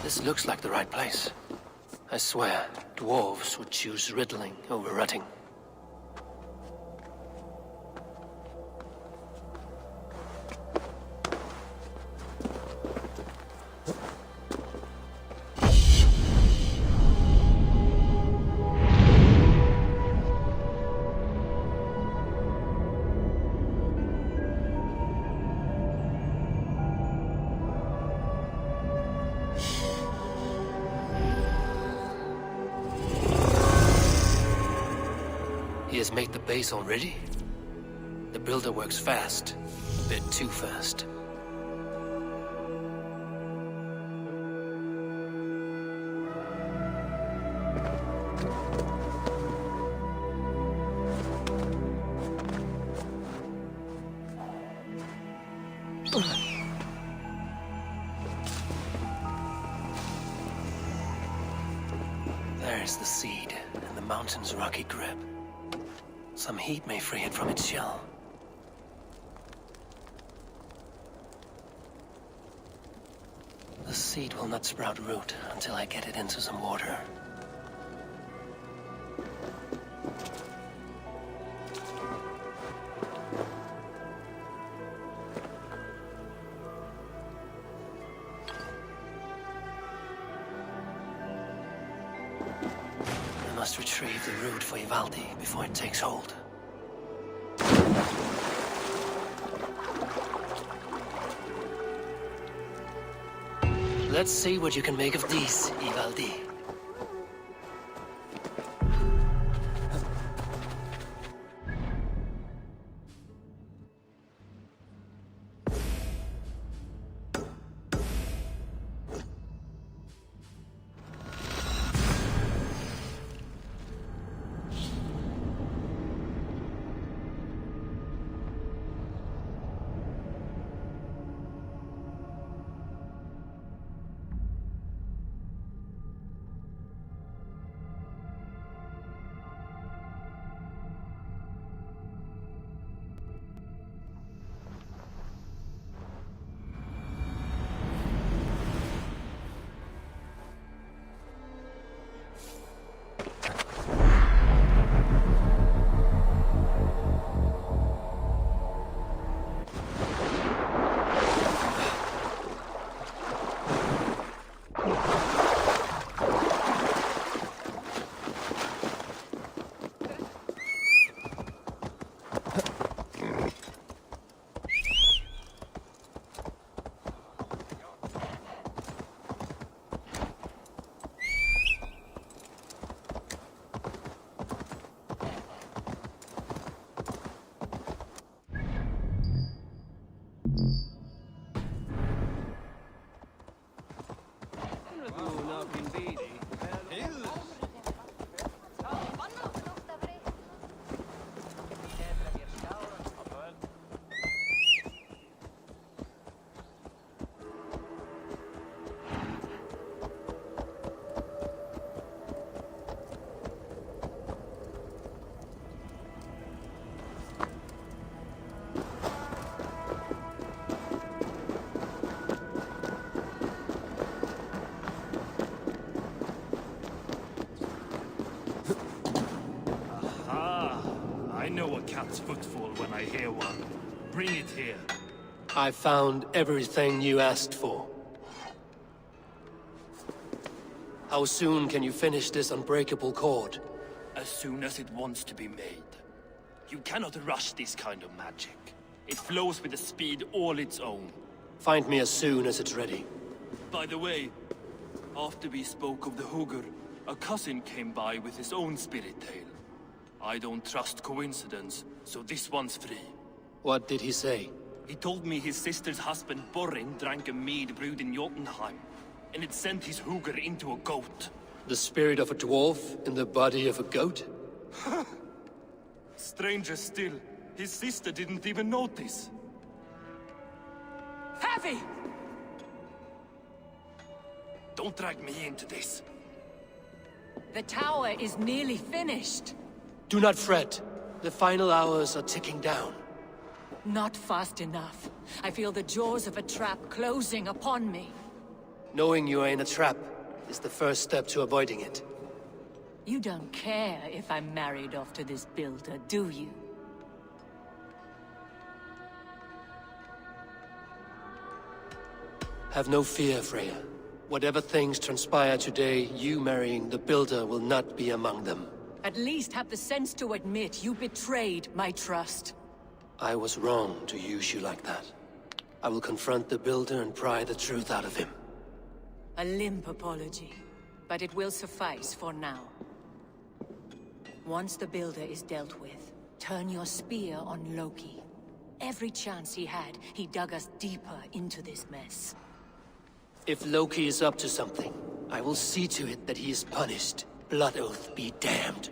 This looks like the right place. I swear, dwarves would choose riddling over rutting. He has made the base already? The builder works fast. A bit too fast. There's the seed, and the mountain's rocky grip. Some heat may free it from its shell. The seed will not sprout root until I get it into some water. must retrieve the root for Ivaldi before it takes hold. Let's see what you can make of these, Ivaldi. I know a cat's footfall when I hear one. Bring it here. I found everything you asked for. How soon can you finish this unbreakable cord? As soon as it wants to be made. You cannot rush this kind of magic. It flows with a speed all its own. Find me as soon as it's ready. By the way, after we spoke of the Hugr, a cousin came by with his own spirit tale. I don't trust coincidence, so this one's free. What did he say? He told me his sister's husband Borin drank a mead brewed in Jotunheim, and it sent his Hugr into a goat. The spirit of a dwarf in the body of a goat? Stranger still, his sister didn't even notice. Heavy! Don't drag me into this. The tower is nearly finished. Do not fret. The final hours are ticking down. Not fast enough. I feel the jaws of a trap closing upon me. Knowing you are in a trap is the first step to avoiding it. You don't care if I'm married off to this builder, do you? Have no fear, Freya. Whatever things transpire today, you marrying the builder will not be among them. At least have the sense to admit you betrayed my trust. I was wrong to use you like that. I will confront the builder and pry the truth out of him. A limp apology, but it will suffice for now. Once the builder is dealt with, turn your spear on Loki. Every chance he had, he dug us deeper into this mess. If Loki is up to something, I will see to it that he is punished. Blood Oath be damned.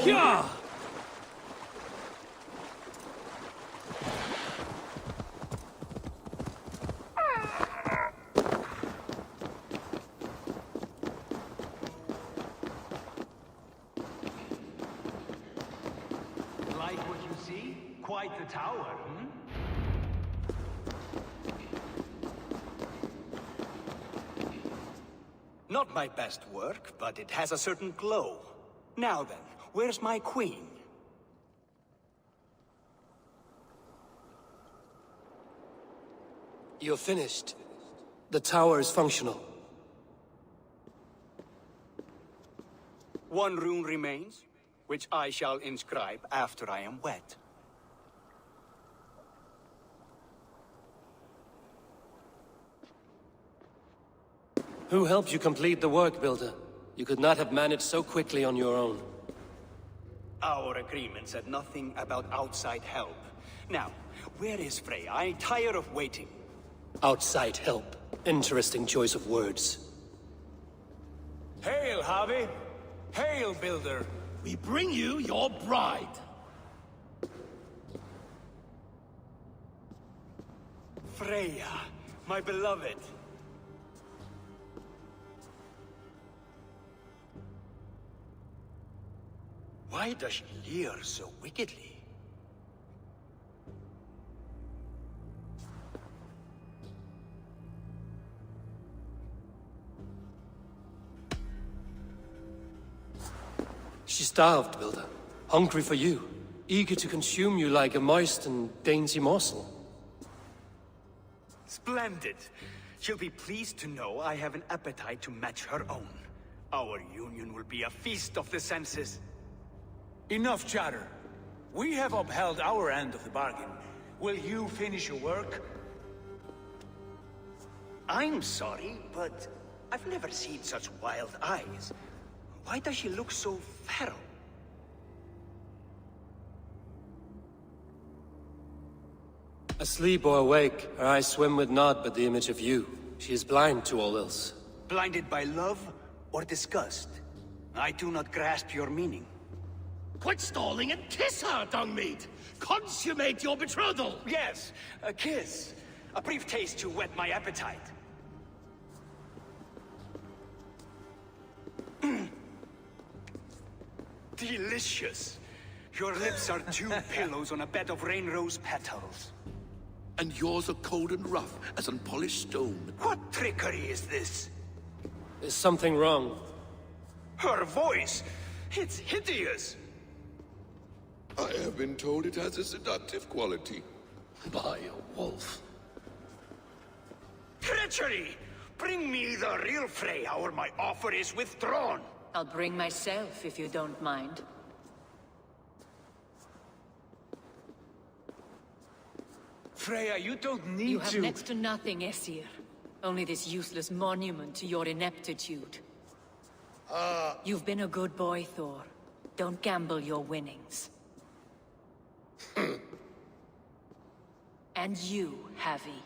Yeah! Like what you see? Quite the tower, hmm? Not my best work, but it has a certain glow. Now then, where's my queen? You're finished. The tower is functional. One rune remains, which I shall inscribe after I am wet. Who helped you complete the work, Builder? You could not have managed so quickly on your own. Our agreement said nothing about outside help. Now, where is Freya? I'm tired of waiting. Outside help. Interesting choice of words. Hail, Javi! Hail, Builder! We bring you your bride. Freya, my beloved. Why does she leer so wickedly? She starved, Builder. Hungry for you. Eager to consume you like a moist and dainty morsel. Splendid. She'll be pleased to know I have an appetite to match her own. Our union will be a feast of the senses. Enough chatter. We have upheld our end of the bargain. Will you finish your work? I'm sorry, but I've never seen such wild eyes. Why does she look so feral? Asleep or awake, her eyes swim with naught but the image of you. She is blind to all else. Blinded by love or disgust? I do not grasp your meaning. Quit stalling and kiss her, Dungmeat! Consummate your betrothal! Yes, a kiss. A brief taste to whet my appetite. Delicious. Your lips are two pillows on a bed of rain rose petals. And yours are cold and rough as unpolished stone. What trickery is this? Is something wrong? Her voice! It's hideous! I have been told it has a seductive quality. By a wolf. Treachery! Bring me the real Freya or my offer is withdrawn! I'll bring myself if you don't mind. Freya, you don't need You have to... next to nothing, Aesir. Only this useless monument to your ineptitude. You've been a good boy, Thor. Don't gamble your winnings. And you, Havi.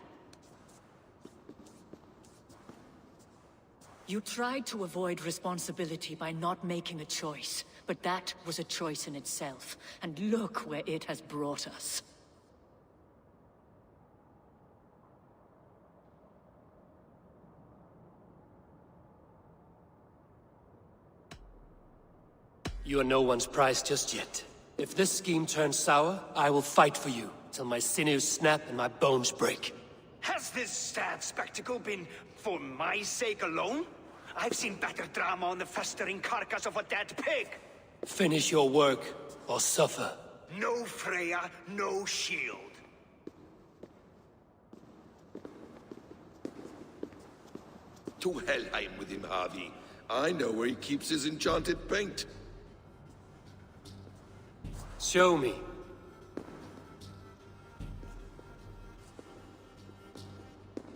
You tried to avoid responsibility by not making a choice, but that was a choice in itself, and look where it has brought us. You are no one's prize just yet. If this scheme turns sour, I will fight for you, till my sinews snap and my bones break. Has this sad spectacle been for my sake alone? I've seen better drama on the festering carcass of a dead pig! Finish your work, or suffer. No Freya, no shield. To Helheim with him, Harvey. I know where he keeps his enchanted paint. Show me.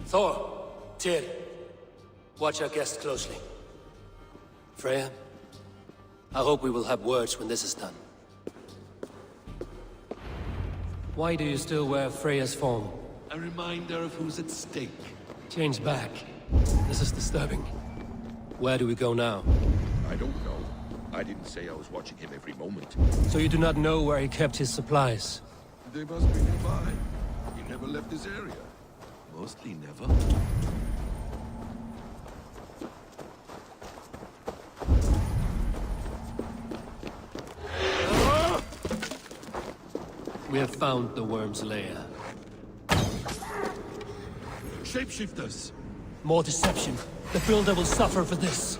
Thor, Tyr, watch our guest closely. Freya, I hope we will have words when this is done. Why do you still wear Freya's form? A reminder of who's at stake. Change back. This is disturbing. Where do we go now? I don't know. I didn't say I was watching him every moment. So you do not know where he kept his supplies? They must be nearby. He never left this area. Mostly never. We have found the worm's lair. Shapeshifters! More deception. The Builder will suffer for this.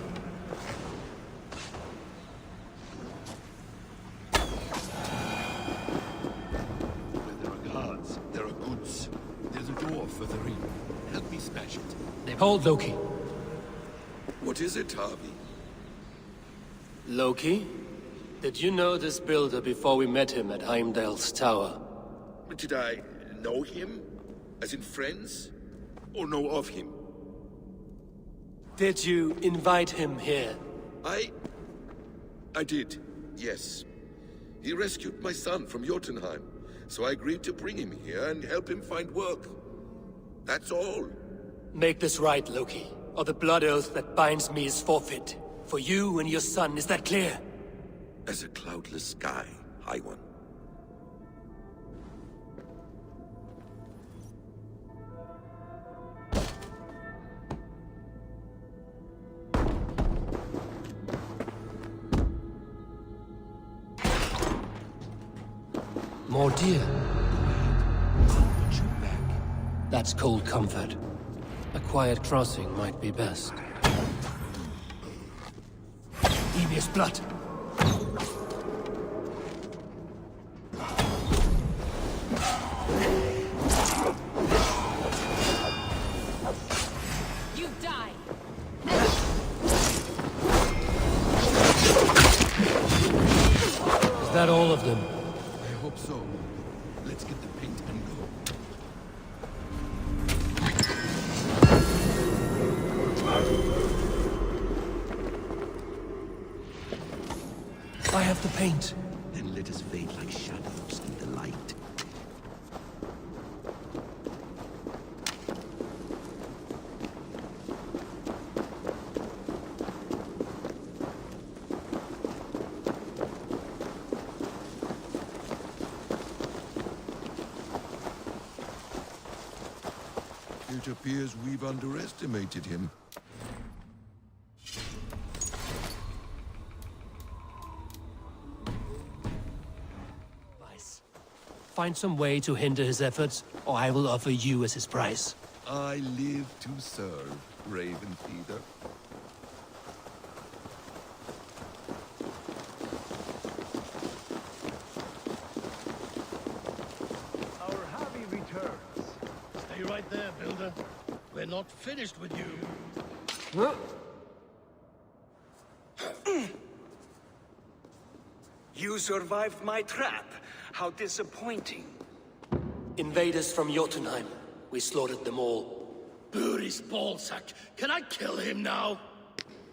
Where there are guards, there are goods. There's a door further in. Help me smash it. Hold, Loki. What is it, Harvey? Loki? Did you know this Builder before we met him at Heimdall's tower? Did I know him? As in friends? Or know of him? Did you invite him here? I did, yes. He rescued my son from Jotunheim, so I agreed to bring him here and help him find work. That's all. Make this right, Loki, or the blood oath that binds me is forfeit. For you and your son, is that clear? As a cloudless sky, High One. More deer. That's cold comfort. A quiet crossing might be best. Emir's blood. You die. Is that all of them? I hope so. Let's get the paint and go. I have the paint. Then let us fade like shadows in the light. It appears we've underestimated him. Find some way to hinder his efforts, or I will offer you as his price. I live to serve, Raven Feeder. Our Harvey returns. Stay right there, Builder. We're not finished with you. You survived my trap. How disappointing. Invaders from Jotunheim. We slaughtered them all. Buri's ballsack. Can I kill him now?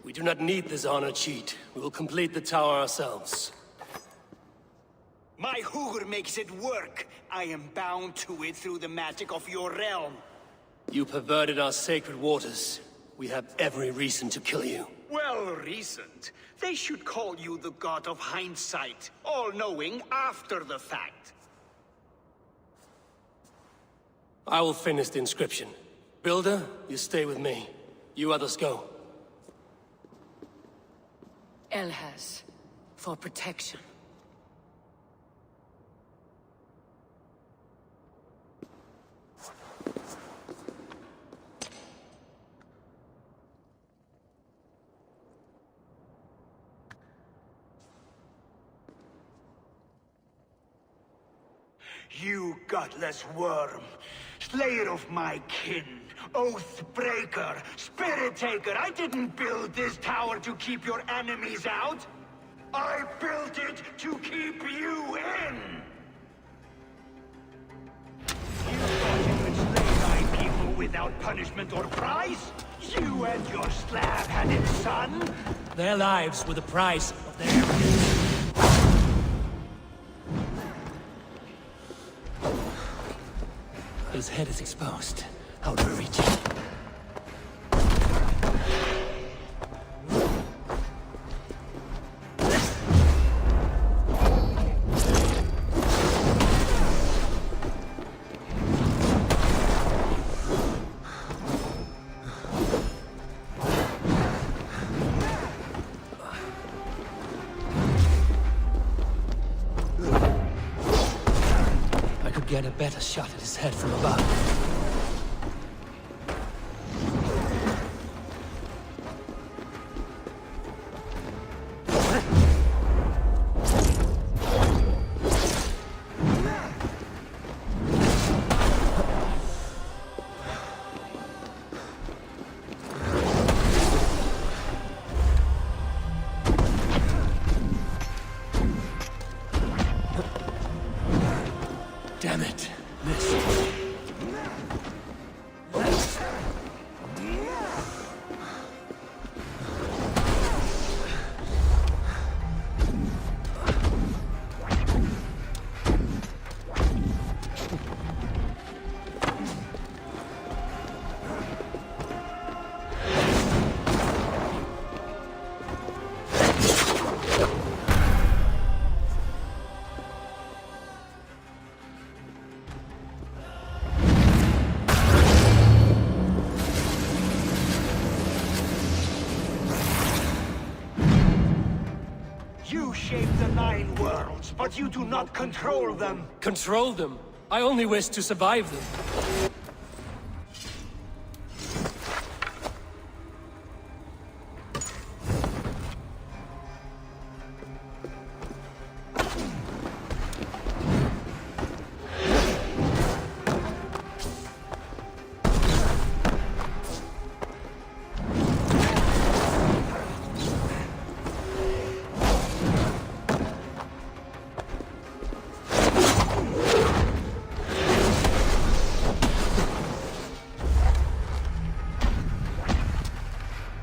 We do not need this honor cheat. We will complete the tower ourselves. My Hugr makes it work. I am bound to it through the magic of your realm. You perverted our sacred waters. We have every reason to kill you. Well reasoned. They should call you the god of hindsight, all-knowing after the fact. I will finish the inscription. Builder, you stay with me. You others go. Elhaz, for protection. You godless worm, slayer of my kin, oath breaker, spirit taker, I didn't build this tower to keep your enemies out. I built it to keep you in! You thought you could slay my people without punishment or prize? You and your slab-handed son? Their lives were the price of their arrogance. His head is exposed. How do we reach it? get a better shot at his head from above. Damn it, missed. You shape the 9 worlds, but you do not control them. Control them? I only wish to survive them.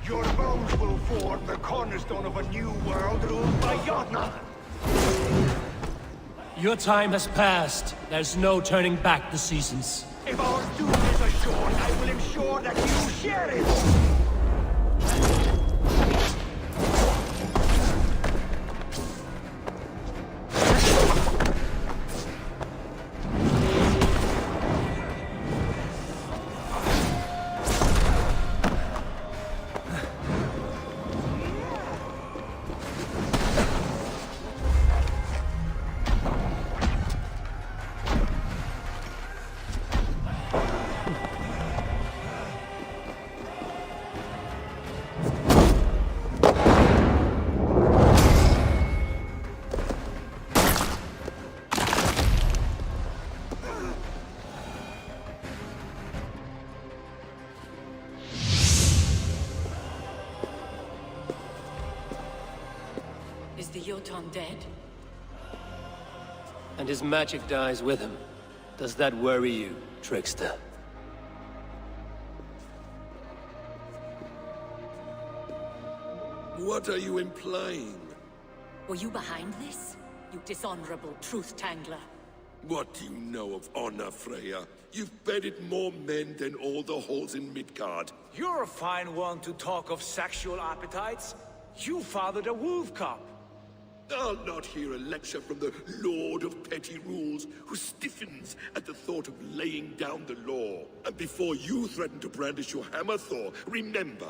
Your bones will form the cornerstone of a new world ruled by Jotnar. Your time has passed. There's no turning back the seasons. If our doom is assured, I will ensure that you share it! Is the Jotun dead? And his magic dies with him. Does that worry you, trickster? What are you implying? Were you behind this? You dishonorable truth-tangler. What do you know of honor, Freya? You've bedded more men than all the halls in Midgard. You're a fine one to talk of sexual appetites. You fathered a wolf cub. I'll not hear a lecture from the Lord of Petty Rules, who stiffens at the thought of laying down the law. And before you threaten to brandish your hammer, Thor, remember,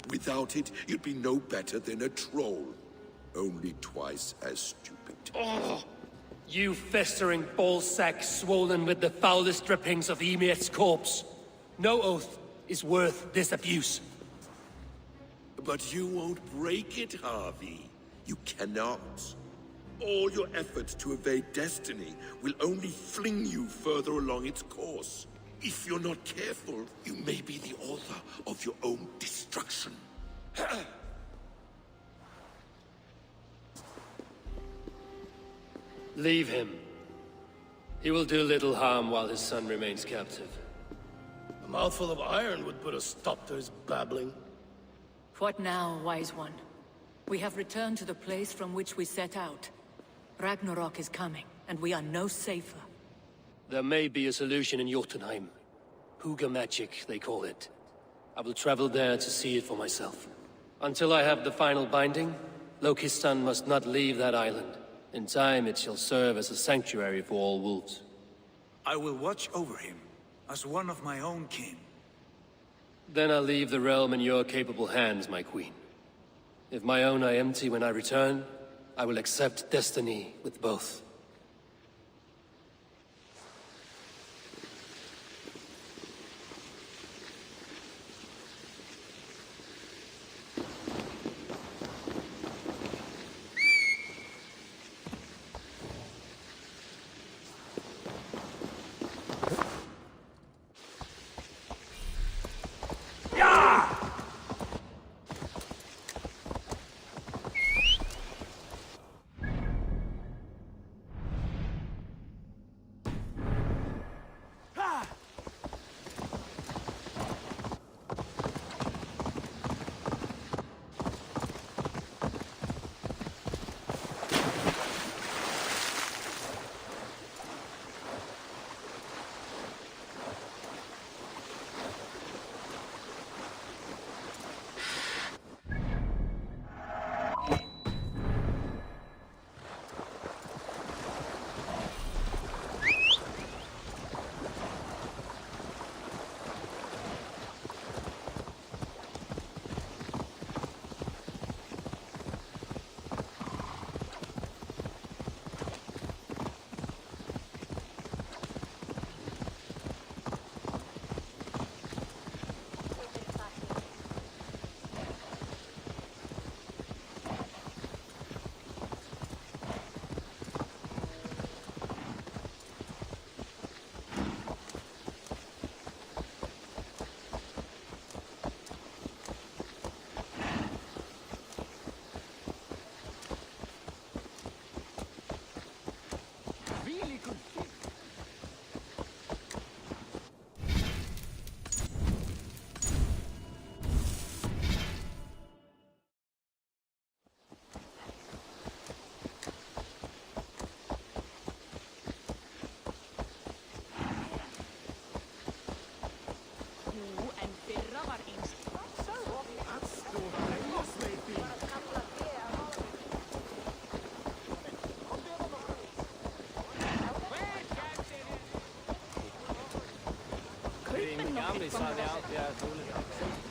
without it, you'd be no better than a troll. Only twice as stupid. Oh! You festering ballsack swollen with the foulest drippings of Ymir's corpse. No oath is worth this abuse. But you won't break it, Harvey. You cannot. All your efforts to evade destiny will only fling you further along its course. If you're not careful, you may be the author of your own destruction. Leave him. He will do little harm while his son remains captive. A mouthful of iron would put a stop to his babbling. What now, wise one? We have returned to the place from which we set out. Ragnarok is coming, and we are no safer. There may be a solution in Jotunheim. Huga magic, they call it. I will travel there to see it for myself. Until I have the final binding, Loki's son must not leave that island. In time, it shall serve as a sanctuary for all wolves. I will watch over him, as one of my own kin. Then I'll leave the realm in your capable hands, my queen. If my own are empty when I return, I will accept destiny with both. Family, så hade jag alltid roligt.